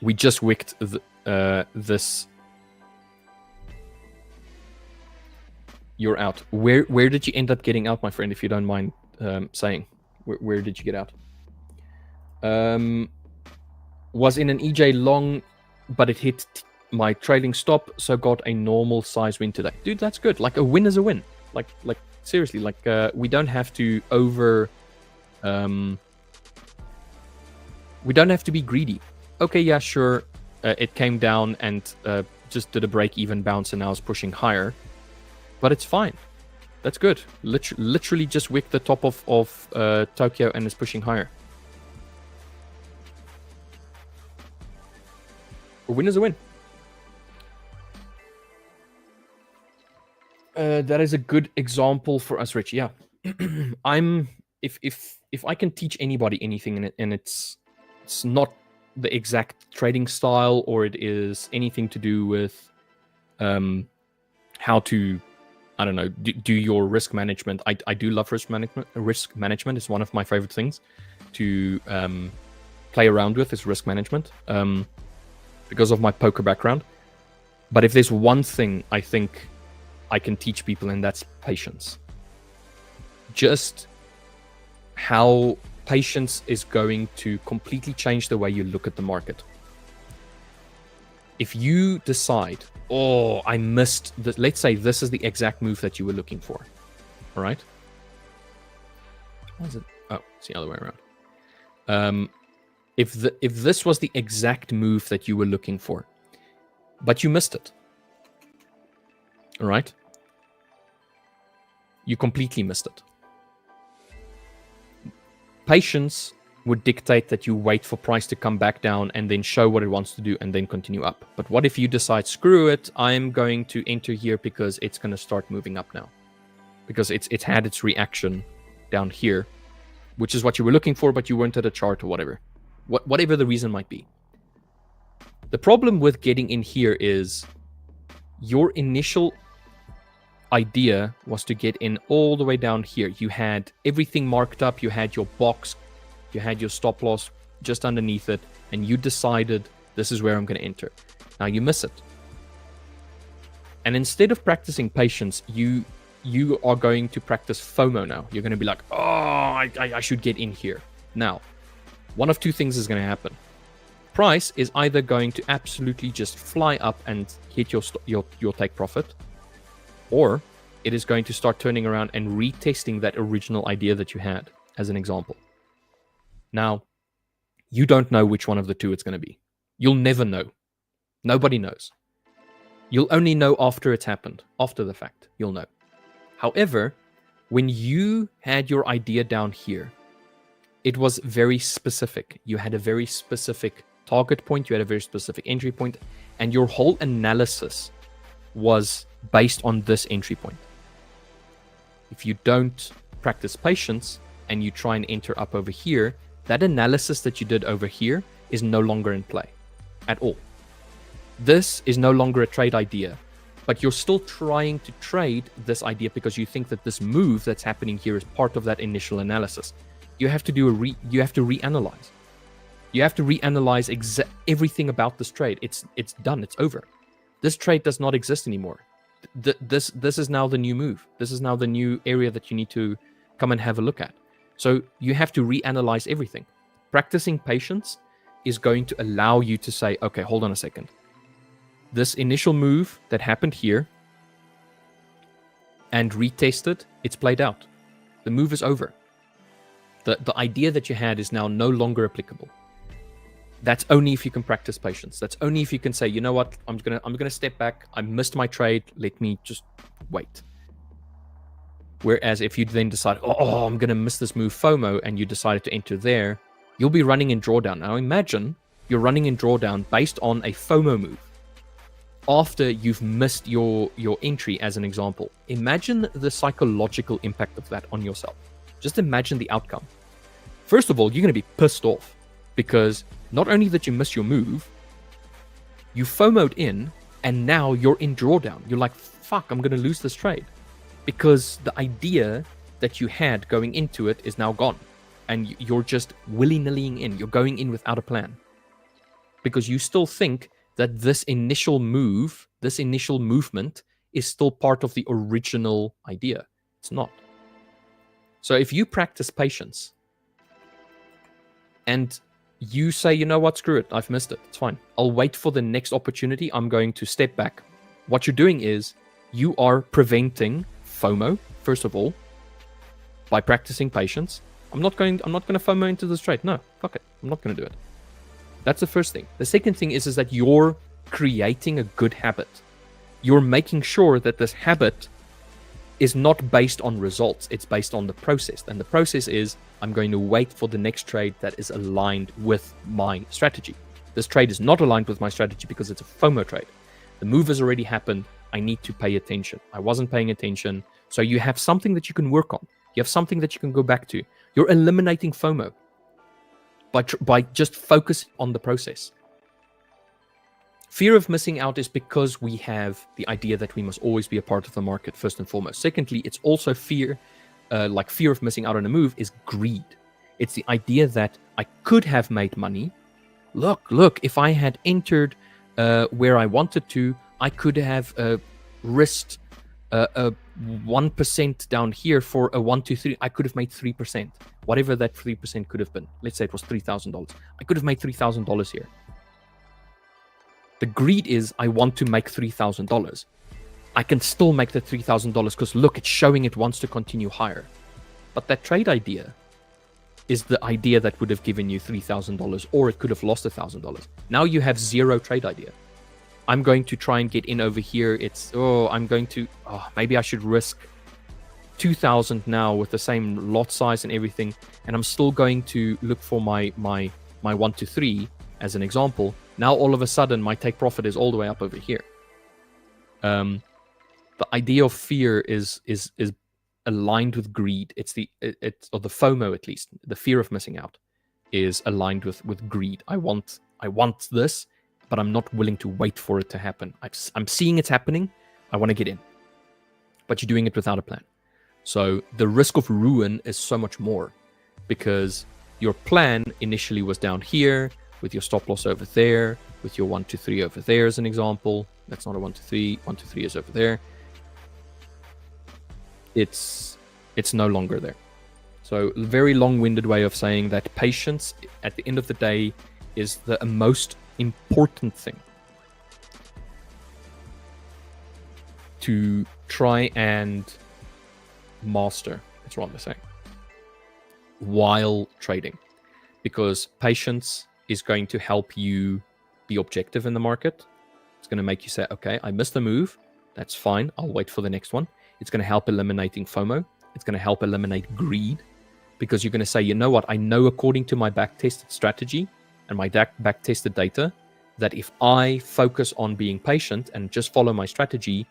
We just wicked this... You're out. Where did you end up getting out, my friend, if you don't mind saying? Where did you get out? Was in an EJ long, but it hit... my trailing stop, so got a normal size win today. Dude, that's good. Like, a win is a win. Like seriously, like, we don't have to we don't have to be greedy. Okay, yeah, sure. It came down and just did a break-even bounce and now is pushing higher. But it's fine. That's good. Literally just wicked the top of Tokyo and is pushing higher. A win is a win. That is a good example for us, Rich. Yeah, if I can teach anybody anything, and it's not the exact trading style, or it is anything to do with how to, I don't know, do your risk management. I do love risk management. Risk management is one of my favorite things to play around with, is risk management, because of my poker background. But if there's one thing I think I can teach people, and that's patience. Just how patience is going to completely change the way you look at the market. If you decide, oh, I missed this, let's say this is the exact move that you were looking for. All right. Why is it? Oh, it's the other way around. If this was the exact move that you were looking for, but you missed it. All right. You completely missed it. Patience would dictate that you wait for price to come back down and then show what it wants to do and then continue up. But what if you decide, screw it, I'm going to enter here because it's going to start moving up now. Because it's had its reaction down here, which is what you were looking for, but you weren't at a chart or whatever. Whatever the reason might be. The problem with getting in here is your initial idea was to get in all the way down here. You had everything marked up, you had your box, you had your stop loss just underneath it, and you decided this is where I'm going to enter. Now you miss it. And instead of practicing patience, you are going to practice FOMO now. You're going to be like, oh, I should get in here. Now, one of two things is going to happen. Price is either going to absolutely just fly up and hit your take profit, or it is going to start turning around and retesting that original idea that you had, as an example. Now, you don't know which one of the two it's going to be. You'll never know. Nobody knows. You'll only know after it's happened, after the fact, you'll know. However, when you had your idea down here, it was very specific. You had a very specific target point, you had a very specific entry point, and your whole analysis was based on this entry point. If you don't practice patience and you try and enter up over here, that analysis that you did over here is no longer in play at all. This is no longer a trade idea, but you're still trying to trade this idea because you think that this move that's happening here is part of that initial analysis. You have to do you have to reanalyze. You have to reanalyze everything about this trade. It's done. It's over. This trade does not exist anymore. This is now the new move. This is now the new area that you need to come and have a look at. So you have to reanalyze everything. Practicing patience is going to allow you to say, okay, hold on a second. This initial move that happened here and retested, it's played out. The move is over. The idea that you had is now no longer applicable. That's only if you can practice patience. That's only if you can say, you know what, I'm gonna step back. I missed my trade. Let me just wait. Whereas if you then decide, oh, I'm gonna miss this move FOMO, and you decided to enter there, you'll be running in drawdown. Now imagine you're running in drawdown based on a FOMO move. After you've missed your entry, as an example, imagine the psychological impact of that on yourself. Just imagine the outcome. First of all, you're going to be pissed off because not only that you missed your move, you FOMO'd in, and now you're in drawdown. You're like, fuck, I'm going to lose this trade. Because the idea that you had going into it is now gone. And you're just willy-nillying in. You're going in without a plan. Because you still think that this initial move, this initial movement is still part of the original idea. It's not. So if you practice patience and you say, you know what, screw it, I've missed it, it's fine. I'll wait for the next opportunity. I'm going to step back. What you're doing is you are preventing FOMO, first of all, by practicing patience. I'm not going to FOMO into this trade. No, fuck it. I'm not going to do it. That's the first thing. The second thing is that you're creating a good habit. You're making sure that this habit is not based on results. It's based on the process. And the process is, I'm going to wait for the next trade that is aligned with my strategy. This trade is not aligned with my strategy because it's a FOMO trade. The move has already happened. I need to pay attention. I wasn't paying attention. So you have something that you can work on. You have something that you can go back to. You're eliminating FOMO by just focusing on the process. Fear of missing out is because we have the idea that we must always be a part of the market, first and foremost. Secondly, it's also fear, like fear of missing out on a move is greed. It's the idea that I could have made money. Look, if I had entered where I wanted to, I could have risked 1% down here for a 1, 2, 3. I could have made 3%. Whatever that 3% could have been. Let's say it was $3,000. I could have made $3,000 here. The greed is, I want to make $3,000. I can still make the $3,000 because look, it's showing it wants to continue higher. But that trade idea is the idea that would have given you $3,000, or it could have lost $1,000. Now you have zero trade idea. I'm going to try and get in over here. Maybe I should risk 2,000 now with the same lot size and everything. And I'm still going to look for my 1 to 3 as an example. Now all of a sudden my take profit is all the way up over here. The idea of fear is aligned with greed. It's or the FOMO, at least, the fear of missing out, is aligned with greed. I want this, but I'm not willing to wait for it to happen. I'm seeing it's happening. I want to get in, but you're doing it without a plan. So the risk of ruin is so much more because your plan initially was down here with your stop loss over there, with your 1 to 3 over there as an example. That's not a 1 to 3. 1 to 3 is over there. It's no longer there. So a very long-winded way of saying that patience at the end of the day is the most important thing to try and master, it's wrong to say, while trading. because patience is going to help you be objective in the market. It's going to make you say, okay, I missed a move. That's fine. I'll wait for the next one. It's going to help eliminating FOMO. It's going to help eliminate greed, because you're going to say, you know what? I know according to my back-tested strategy and my back-tested data that if I focus on being patient and just follow my strategy,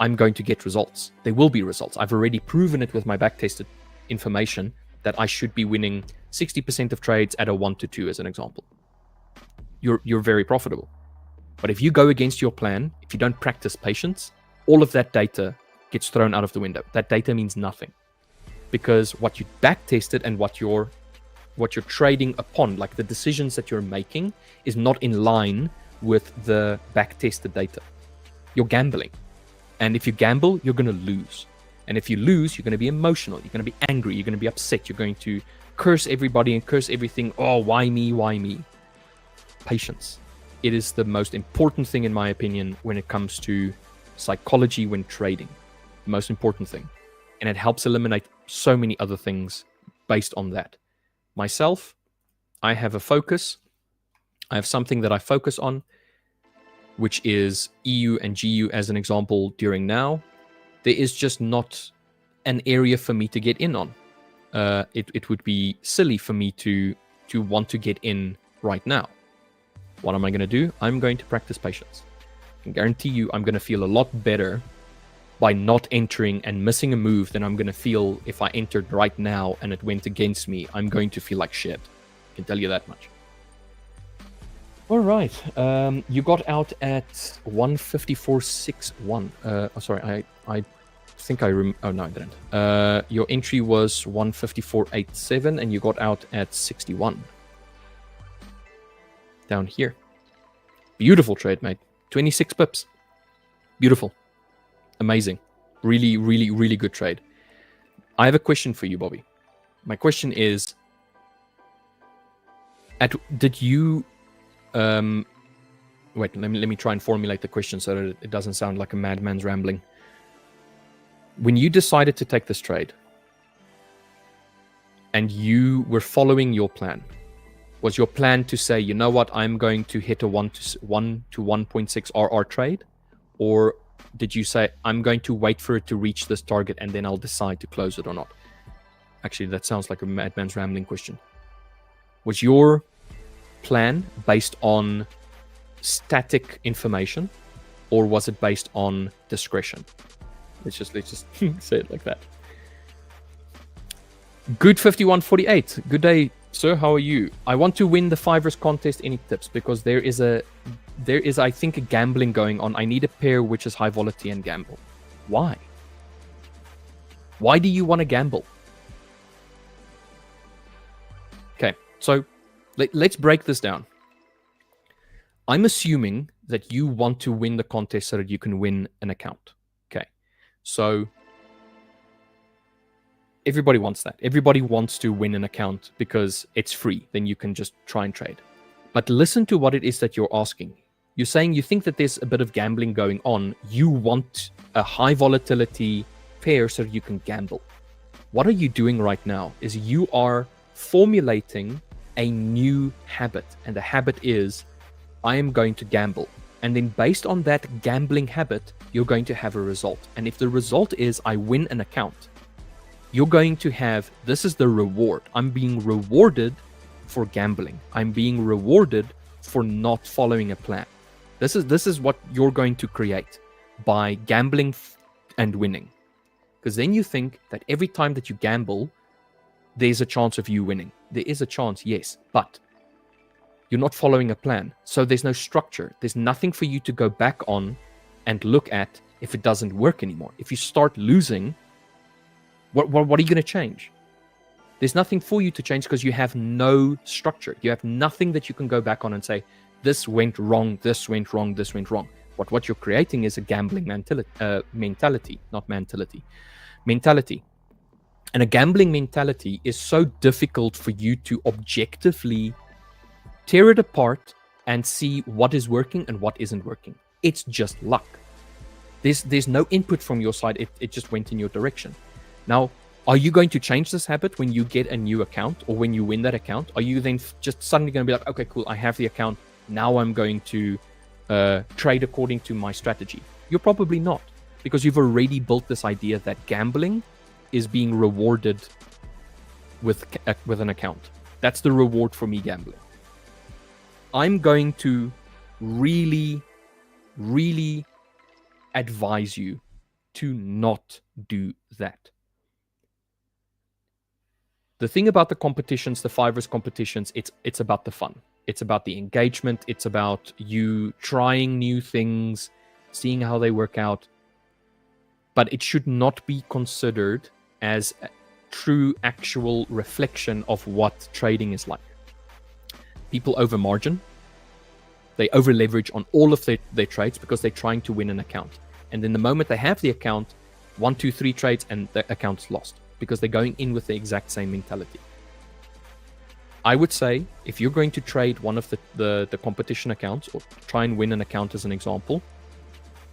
I'm going to get results. There will be results. I've already proven it with my back-tested information that I should be winning 60% of trades at a 1-2 as an example. You're very profitable. But if you go against your plan, if you don't practice patience, all of that data gets thrown out of the window. That data means nothing, because what you back-tested and what you're trading upon, like the decisions that you're making, is not in line with the back-tested data. You're gambling. And if you gamble, you're going to lose. And if you lose, you're going to be emotional. You're going to be angry. You're going to be upset. You're going to curse everybody and curse everything. Oh, why me? Why me? Patience. It is the most important thing, in my opinion, when it comes to psychology when trading. The most important thing. And it helps eliminate so many other things based on that. Myself, I have a focus. I have something that I focus on, which is EU and GU as an example during now. There is just not an area for me to get in on. It would be silly for me to want to get in right now. What am I going to do? I'm going to practice patience. I can guarantee you I'm going to feel a lot better by not entering and missing a move than I'm going to feel if I entered right now and it went against me. I'm going to feel like shit. I can tell you that much. All right. You got out at 154.61. Sorry, I think I oh no, I didn't. Your entry was 154.87 and you got out at 61. Down here. Beautiful trade, mate. 26 pips. Beautiful. Amazing. Really, really, really good trade. I have a question for you, Bobby. My question is, did you wait, let me try and formulate the question so that it doesn't sound like a madman's rambling. When you decided to take this trade and you were following your plan, was your plan to say, you know what, I'm going to hit a 1 to 1.6 RR trade? Or did you say, I'm going to wait for it to reach this target and then I'll decide to close it or not? Actually, that sounds like a madman's rambling question. Was your plan based on static information, or was it based on discretion? Let's just say it like that. Good 51.48. Good day, sir. How are you? I want to win the Fivers contest. Any tips? Because there is I think, a gambling going on. I need a pair which is high volatility and gamble. Why? Why do you want to gamble? Okay, so let's break this down. I'm assuming that you want to win the contest so that you can win an account. Okay, so everybody wants that. Everybody wants to win an account because it's free. Then you can just try and trade. But listen to what it is that you're asking. You're saying you think that there's a bit of gambling going on. You want a high volatility pair so that you can gamble. What are you doing right now is you are formulating a new habit. And the habit is, I am going to gamble. And then based on that gambling habit, you're going to have a result. And if the result is I win an account, you're going to have, this is the reward. I'm being rewarded for gambling. I'm being rewarded for not following a plan. This is what you're going to create by gambling and winning. Because then you think that every time that you gamble, there's a chance of you winning. There is a chance, yes, but you're not following a plan. So there's no structure. There's nothing for you to go back on and look at if it doesn't work anymore. If you start losing, what are you going to change? There's nothing for you to change because you have no structure. You have nothing that you can go back on and say, this went wrong, this went wrong, this went wrong. What you're creating is a gambling mentality. And a gambling mentality is so difficult for you to objectively tear it apart and see what is working and what isn't working. It's just luck. There's no input from your side. It just went in your direction. Now, Are you going to change this habit when you get a new account or when you win that account? Are you then just suddenly going to be like, okay, cool, I have the account. Now I'm going to trade according to my strategy? You're probably not, because you've already built this idea that gambling is being rewarded with an account. That's the reward for me gambling. I'm going to really, really advise you to not do that. The thing about the competitions, the Fivers competitions, it's about the fun. It's about the engagement. It's about you trying new things, seeing how they work out. But it should not be considered as a true, actual reflection of what trading is like. People over margin. They over leverage on all of their trades because they're trying to win an account. And then the moment they have the account, 1, 2, 3 trades and the account's lost, because they're going in with the exact same mentality. I would say if you're going to trade one of the competition accounts or try and win an account as an example,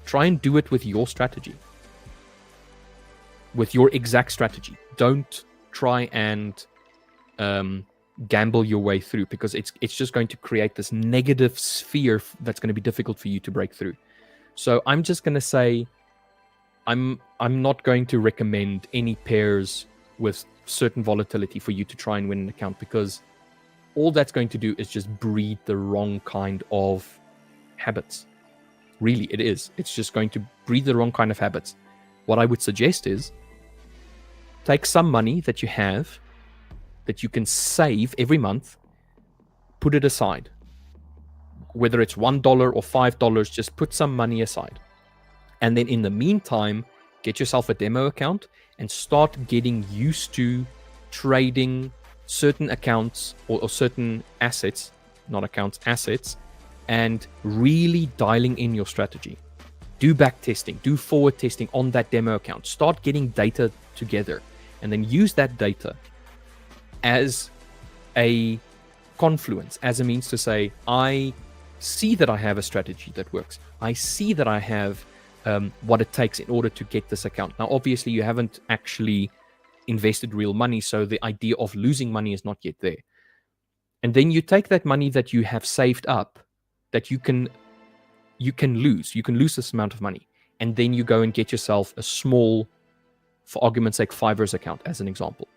try and do it with your strategy. With your exact strategy. Don't try and gamble your way through, because it's just going to create this negative sphere that's going to be difficult for you to break through. So I'm just going to say I'm not going to recommend any pairs with certain volatility for you to try and win an account, because all that's going to do is just breed the wrong kind of habits. Really, it is. It's just going to breed the wrong kind of habits. What I would suggest is take some money that you have, that you can save every month, put it aside. Whether it's $1 or $5, just put some money aside. And then in the meantime, get yourself a demo account and start getting used to trading certain accounts or certain assets, not accounts, assets, and really dialing in your strategy. Do back testing, do forward testing on that demo account. Start getting data together and then use that data as a confluence, as a means to say, I see that I have a strategy that works. I see that I have what it takes in order to get this account. Now, obviously, you haven't actually invested real money, so the idea of losing money is not yet there. And then you take that money that you have saved up, that you can lose. You can lose this amount of money, and then you go and get yourself a small, for argument's sake, Fivers account, as an example.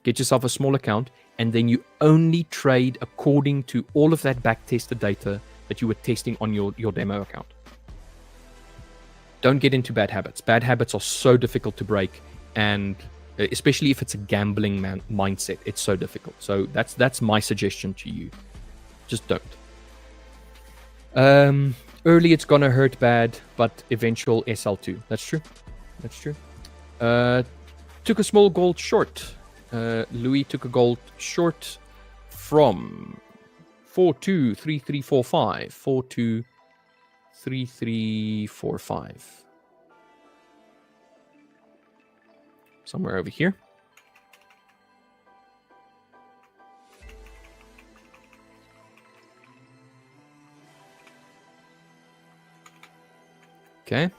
Get yourself a small account, and then you only trade according to all of that back-tested data that you were testing on your demo account. Don't get into bad habits. Bad habits are so difficult to break, and especially if it's a gambling mindset, it's so difficult. So that's my suggestion to you. Just don't. Early it's gonna hurt bad, but eventual SL2. That's true. That's true. Took a small gold short. Louis took a gold short from 423345. 423345. Somewhere over here. Okay.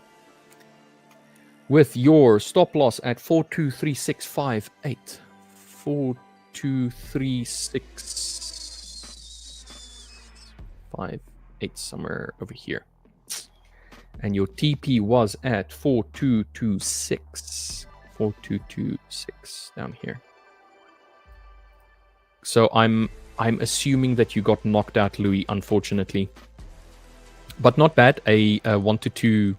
With your stop loss at 423658. 423658, somewhere over here. And your TP was at 4226. 4226 down here. So I'm assuming that you got knocked out, Louis, unfortunately. But not bad. A 1 to 2,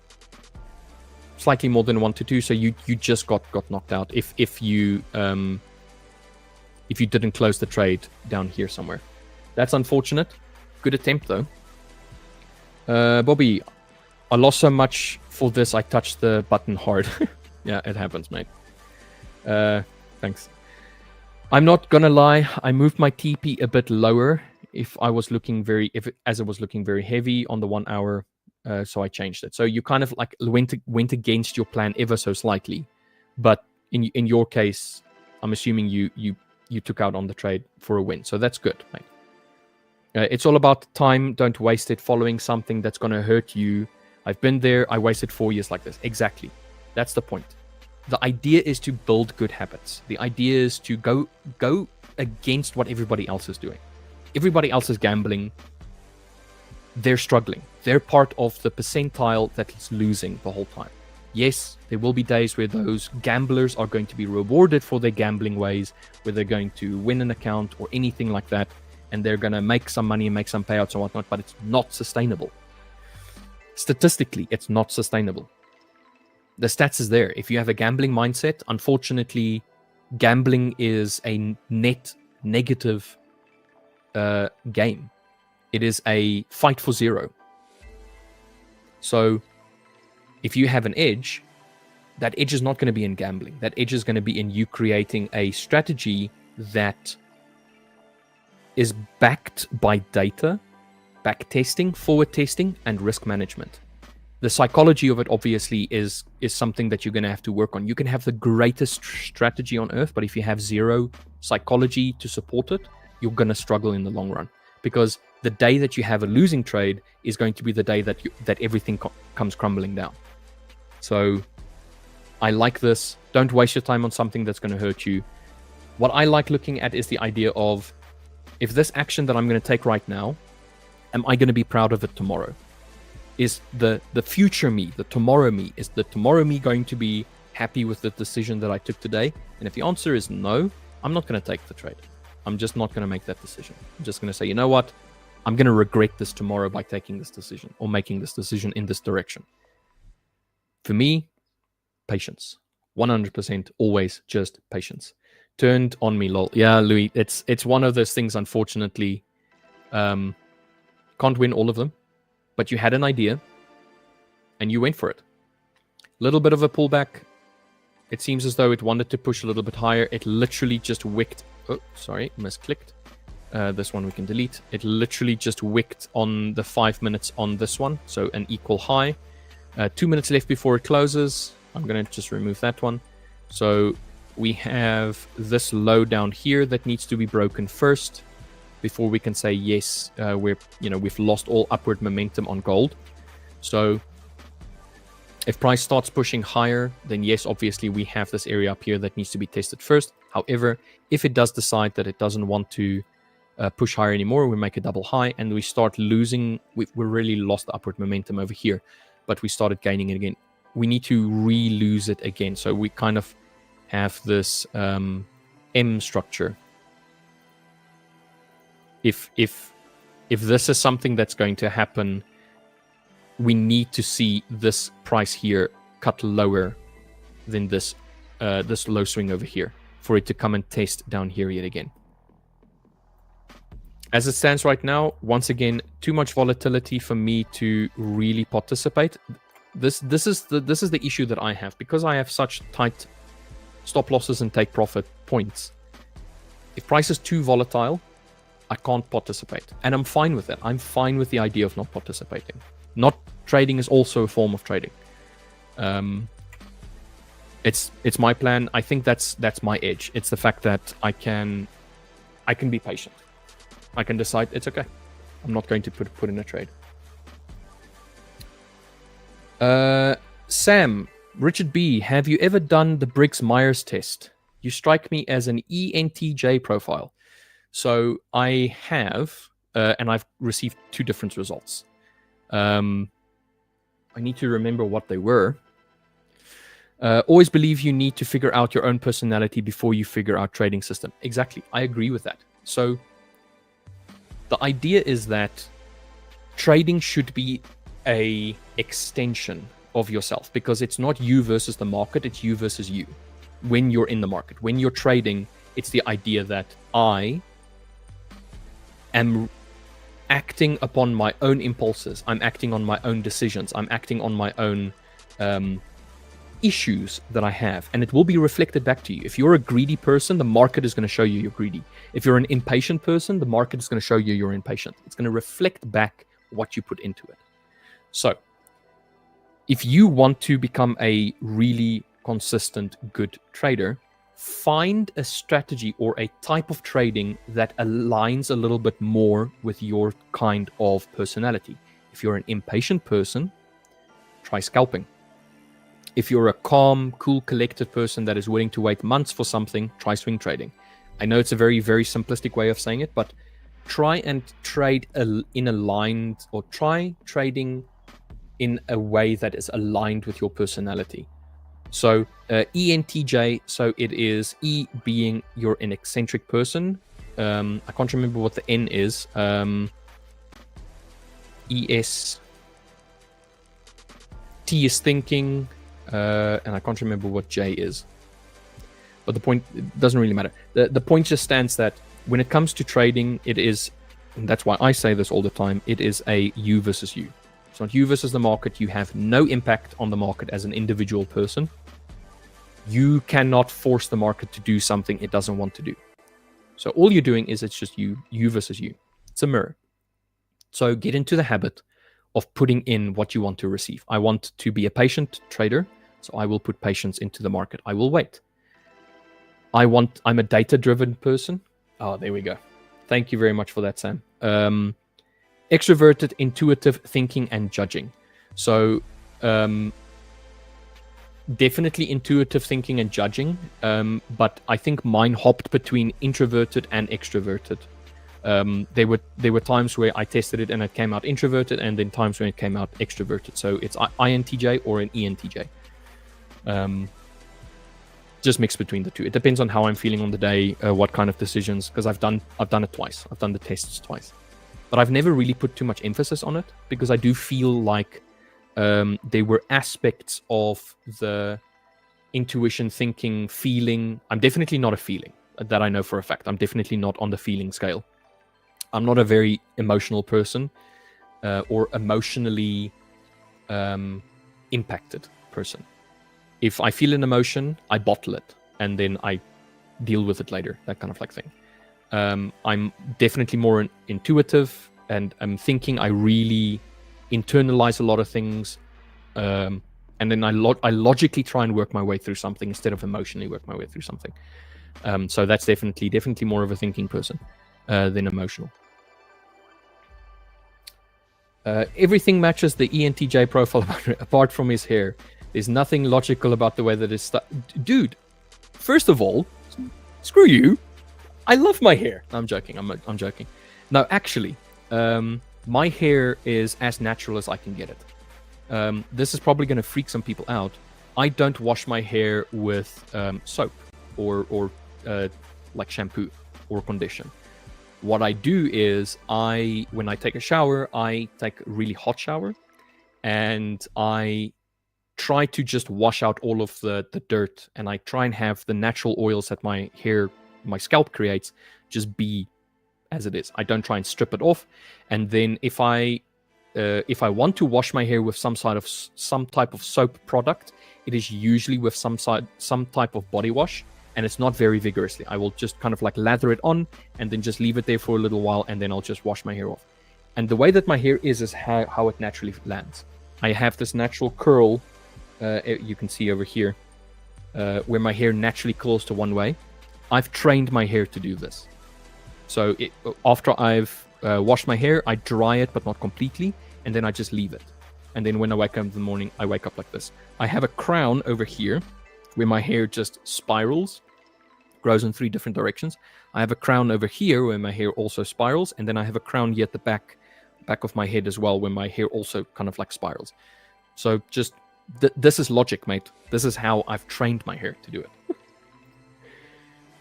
slightly more than 1 to 2. So you just got knocked out if you didn't close the trade down here somewhere. That's unfortunate. Good attempt though. Bobby, I lost so much for this. I touched the button hard. Yeah, it happens, mate. Thanks. I'm not gonna lie. I moved my TP a bit lower as it was looking very heavy on the 1 hour. So I changed it. So you kind of like went against your plan ever so slightly, but in your case, I'm assuming you took out on the trade for a win. So that's good, mate. It's all about time. Don't waste it following something that's going to hurt you. I've been there. I wasted 4 years like this. Exactly. That's the point. The idea is to build good habits. The idea is to go against what everybody else is doing. Everybody else is gambling. They're struggling. They're part of the percentile that is losing the whole time. Yes, there will be days where those gamblers are going to be rewarded for their gambling ways, where they're going to win an account or anything like that, and they're going to make some money and make some payouts and whatnot, but it's not sustainable. Statistically, it's not sustainable. The stats is there. If you have a gambling mindset, unfortunately, gambling is a net negative game. It is a fight for zero. So if you have an edge, that edge is not going to be in gambling. That edge is going to be in you creating a strategy that is backed by data, back testing, forward testing, and risk management. The psychology of it obviously is something that you're going to have to work on. You can have the greatest strategy on earth, but if you have zero psychology to support it, you're going to struggle in the long run. Because the day that you have a losing trade is going to be the day that everything comes crumbling down. So I like this. Don't waste your time on something that's going to hurt you. What I like looking at is the idea of, if this action that I'm going to take right now, am I going to be proud of it tomorrow? Is the future me, the tomorrow me, is the tomorrow me going to be happy with the decision that I took today? And if the answer is no, I'm not going to take the trade. I'm just not going to make that decision. I'm just going to say, you know what? I'm going to regret this tomorrow by taking this decision or making this decision in this direction. For me, patience. 100% always just patience. Turned on me, lol. Yeah, Louis, it's one of those things, unfortunately. Can't win all of them, but you had an idea and you went for it. Little bit of a pullback. It seems as though it wanted to push a little bit higher. It literally just wicked. Oh, sorry, misclicked. This one we can delete. It literally just wicked on the 5 minutes on this one. So an equal high. 2 minutes left before it closes. I'm going to just remove that one. So we have this low down here that needs to be broken first before we can say, yes, we've lost all upward momentum on gold. So if price starts pushing higher, then yes, obviously we have this area up here that needs to be tested first. However, if it does decide that it doesn't want to push higher anymore, we make a double high and we start losing. We really lost the upward momentum over here, but we started gaining it again. We need to re-lose it again. So we kind of have this M structure. If this is something that's going to happen, we need to see this price here cut lower than this low swing over here for it to come and test down here yet again. As it stands right now, once again, too much volatility for me to really participate. This is the issue that I have, because I have such tight stop losses and take profit points. If price is too volatile, I can't participate, and I'm fine with that. I'm fine with the idea of not participating. Not trading is also a form of trading. It's my plan. I think that's my edge. It's the fact that I can be patient. I can decide it's okay. I'm not going to put in a trade. Sam, Richard B, have you ever done the Briggs-Myers test? You strike me as an ENTJ profile. So I have, and I've received 2 different results. I need to remember what they were. Always believe you need to figure out your own personality before you figure out trading system. Exactly. I agree with that. So the idea is that trading should be a extension of yourself, because it's not you versus the market, it's you versus you. When you're in the market, when you're trading, it's the idea that I am acting upon my own impulses. I'm acting on my own decisions. I'm acting on my own issues that I have, and it will be reflected back to you. If you're a greedy person, the market is going to show you you're greedy. If you're an impatient person, the market is going to show you you're impatient. It's going to reflect back what you put into it. So if you want to become a really consistent, good trader, find a strategy or a type of trading that aligns a little bit more with your kind of personality. If you're an impatient person, try scalping. If you're a calm, cool, collected person that is willing to wait months for something, try swing trading. I know it's a very, very simplistic way of saying it, but try and trade in aligned, or try trading in a way that is aligned with your personality. So ENTJ, so it is E being you're an eccentric person. I can't remember what the N is. ES, T is thinking, and I can't remember what J is. But the point, it doesn't really matter. The point just stands that when it comes to trading, it is, and that's why I say this all the time, it is a you versus you. It's not you versus the market. You have no impact on the market as an individual person. You cannot force the market to do something it doesn't want to do. So all you're doing is it's just you versus you. It's a mirror. So get into the habit of putting in what you want to receive. I want to be a patient trader, so I will put patience into the market. I will wait. I'm a data-driven person. Oh, there we go. Thank you very much for that, Sam. Extroverted, intuitive thinking and judging. So definitely intuitive thinking and judging, but I think mine hopped between introverted and extroverted. There were times where I tested it and it came out introverted, and then times when it came out extroverted. So it's INTJ or an ENTJ. Just mix between the two. It depends on how I'm feeling on the day, what kind of decisions, because I've done it twice. I've done the tests twice. But I've never really put too much emphasis on it, because I do feel like there were aspects of the intuition, thinking, feeling. I'm definitely not a feeling, that I know for a fact. I'm definitely not on the feeling scale. I'm not a very emotional person, or emotionally impacted person. If I feel an emotion, I bottle it, and then I deal with it later, that kind of like thing. I'm definitely more intuitive, and I'm thinking. I really internalize a lot of things, and then I logically try and work my way through something instead of emotionally work my way through something. So that's definitely more of a thinking person than emotional. Everything matches the ENTJ profile apart from his hair. There's nothing logical about the way that it's... Dude, first of all, screw you. I love my hair. No, I'm joking. I'm joking. No, actually, my hair is as natural as I can get it. This is probably going to freak some people out. I don't wash my hair with soap or like shampoo or condition. What I do is when I take a shower, I take a really hot shower, and I try to just wash out all of the dirt, and I try and have the natural oils that my scalp creates just be as it is. I don't try and strip it off. And then if I want to wash my hair with some type of soap product, it is usually with some type of body wash, and it's not very vigorously. I will just kind of like lather it on and then just leave it there for a little while, and then I'll just wash my hair off. And the way that my hair is how it naturally lands. I have this natural curl, you can see over here, where my hair naturally curls to one way. I've trained my hair to do this. So after I've washed my hair, I dry it, but not completely, and then I just leave it. And then when I wake up in the morning, I wake up like this. I have a crown over here where my hair just spirals, grows in 3 different directions. I have a crown over here where my hair also spirals, and then I have a crown here at the back of my head as well, where my hair also kind of like spirals. So just this is logic, mate. This is how I've trained my hair to do it.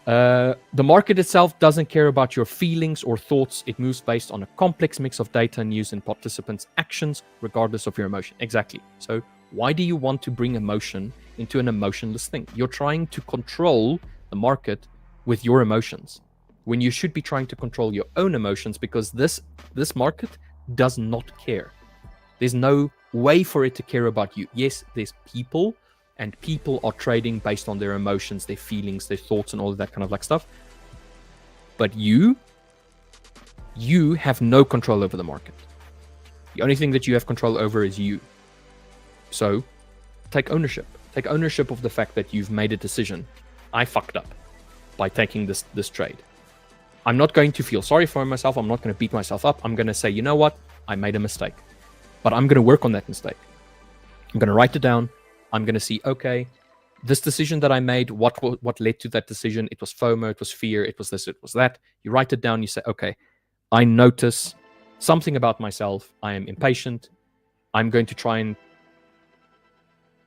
The market itself doesn't care about your feelings or thoughts. It moves based on a complex mix of data and news and participants' actions, regardless of your emotion. Exactly. So why do you want to bring emotion into an emotionless thing? You're trying to control the market with your emotions, when you should be trying to control your own emotions, because this market does not care. There's no way for it to care about you. Yes, there's people, and people are trading based on their emotions, their feelings, their thoughts, and all of that kind of like stuff. But you have no control over the market. The only thing that you have control over is you. So take ownership. Take ownership of the fact that you've made a decision. I fucked up by taking this trade. I'm not going to feel sorry for myself. I'm not going to beat myself up. I'm going to say, you know what? I made a mistake. But I'm going to work on that mistake. I'm going to write it down. I'm going to see, okay, this decision that I made, what led to that decision? It was FOMO, it was fear, it was this, it was that. You write it down, you say, okay, I notice something about myself. I am impatient. I'm going to try and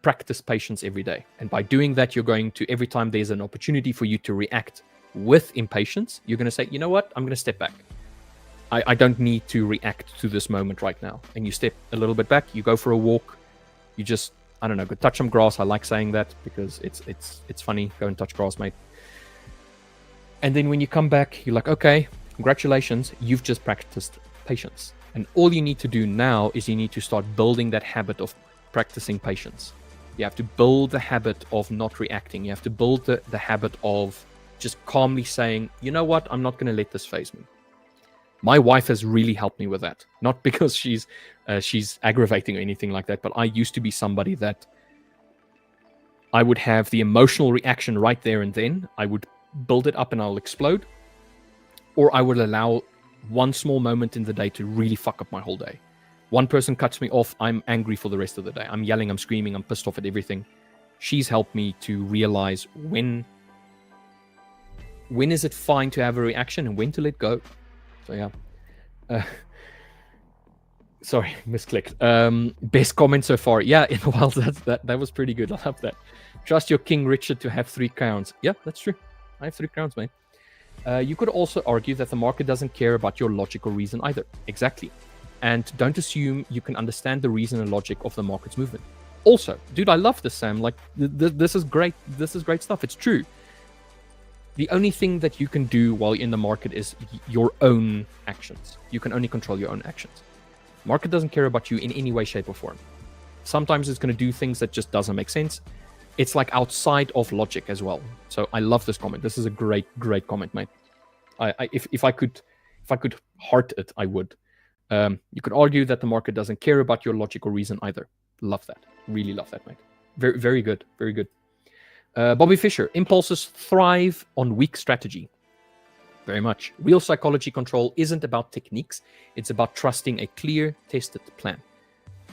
practice patience every day. And by doing that, you're going to, every time there's an opportunity for you to react with impatience, you're going to say, you know what? I'm going to step back. I don't need to react to this moment right now. And you step a little bit back, you go for a walk, you just, I don't know, go touch some grass. I like saying that because it's funny. Go and touch grass, mate. And then when you come back, you're like, okay, congratulations, you've just practiced patience. And all you need to do now is you need to start building that habit of practicing patience. You have to build the habit of not reacting. You have to build the habit of just calmly saying, you know what, I'm not going to let this faze me. My wife has really helped me with that. Not because she's aggravating or anything like that, but I used to be somebody that I would have the emotional reaction right there and then. I would build it up and I'll explode. Or I would allow one small moment in the day to really fuck up my whole day. One person cuts me off, I'm angry for the rest of the day. I'm yelling, I'm screaming, I'm pissed off at everything. She's helped me to realize when is it fine to have a reaction and when to let go. So yeah. Sorry, misclicked. Best comment so far. Yeah, in a while, that was pretty good. I love that. Trust your King Richard to have 3 crowns. Yeah, that's true. I have 3 crowns, mate. You could also argue that the market doesn't care about your logic or reason either. Exactly. And don't assume you can understand the reason and logic of the market's movement. Also, dude, I love this, Sam. Like, this is great. This is great stuff. It's true. The only thing that you can do while you're in the market is your own actions. You can only control your own actions. Market doesn't care about you in any way, shape, or form. Sometimes it's going to do things that just doesn't make sense. It's like outside of logic as well. So I love this comment. This is a great comment, mate. If I could heart it, I would. You could argue that the market doesn't care about your logic or reason either. Love that. Really love that, mate. Very, very good. Very good. Bobby Fisher, impulses thrive on weak strategy. Very much. Real psychology control isn't about techniques. It's about trusting a clear, tested plan.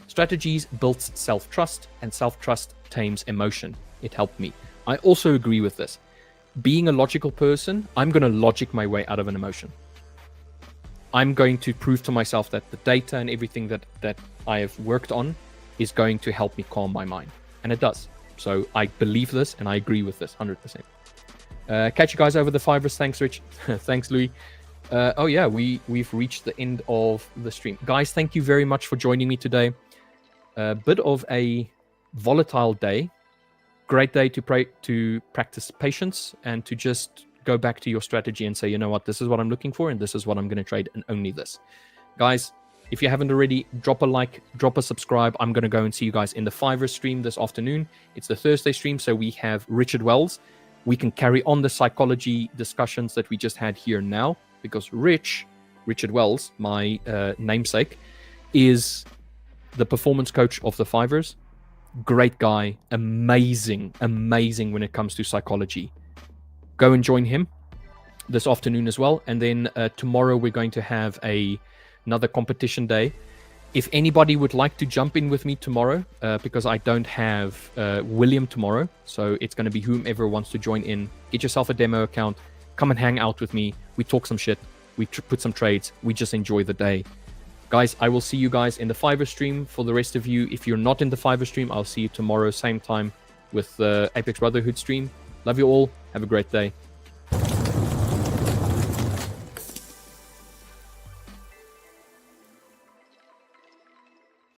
Strategies builds self-trust, and self-trust tames emotion. It helped me. I also agree with this. Being a logical person, I'm going to logic my way out of an emotion. I'm going to prove to myself that the data and everything that I have worked on is going to help me calm my mind. And it does. So I believe this and I agree with this 100%. Catch you guys over the fivers. Thanks, Rich. Thanks, Louis. Oh yeah, we've reached the end of the stream. Guys, thank you very much for joining me today. A bit of a volatile day. Great day to practice patience and to just go back to your strategy and say, you know what, this is what I'm looking for and this is what I'm going to trade and only this. Guys, if you haven't already, drop a like, drop a subscribe. I'm going to go and see you guys in the Fiverr stream this afternoon. It's the Thursday stream, so we have Richard Wells. We can carry on the psychology discussions that we just had here now, because Richard Wells, my namesake, is the performance coach of the Fivers. Great guy, amazing when it comes to psychology. Go and join him this afternoon as well. And then tomorrow we're going to have another competition day. If anybody would like to jump in with me tomorrow, because I don't have William tomorrow, so it's going to be whomever wants to join in. Get yourself a demo account, come and hang out with me. We talk some shit, we put some trades, we just enjoy the day. Guys, I will see you guys in the Fiverr stream. For the rest of you, if you're not in the Fiverr stream, I'll see you tomorrow, same time with the Apex Brotherhood stream. Love you all. Have a great day.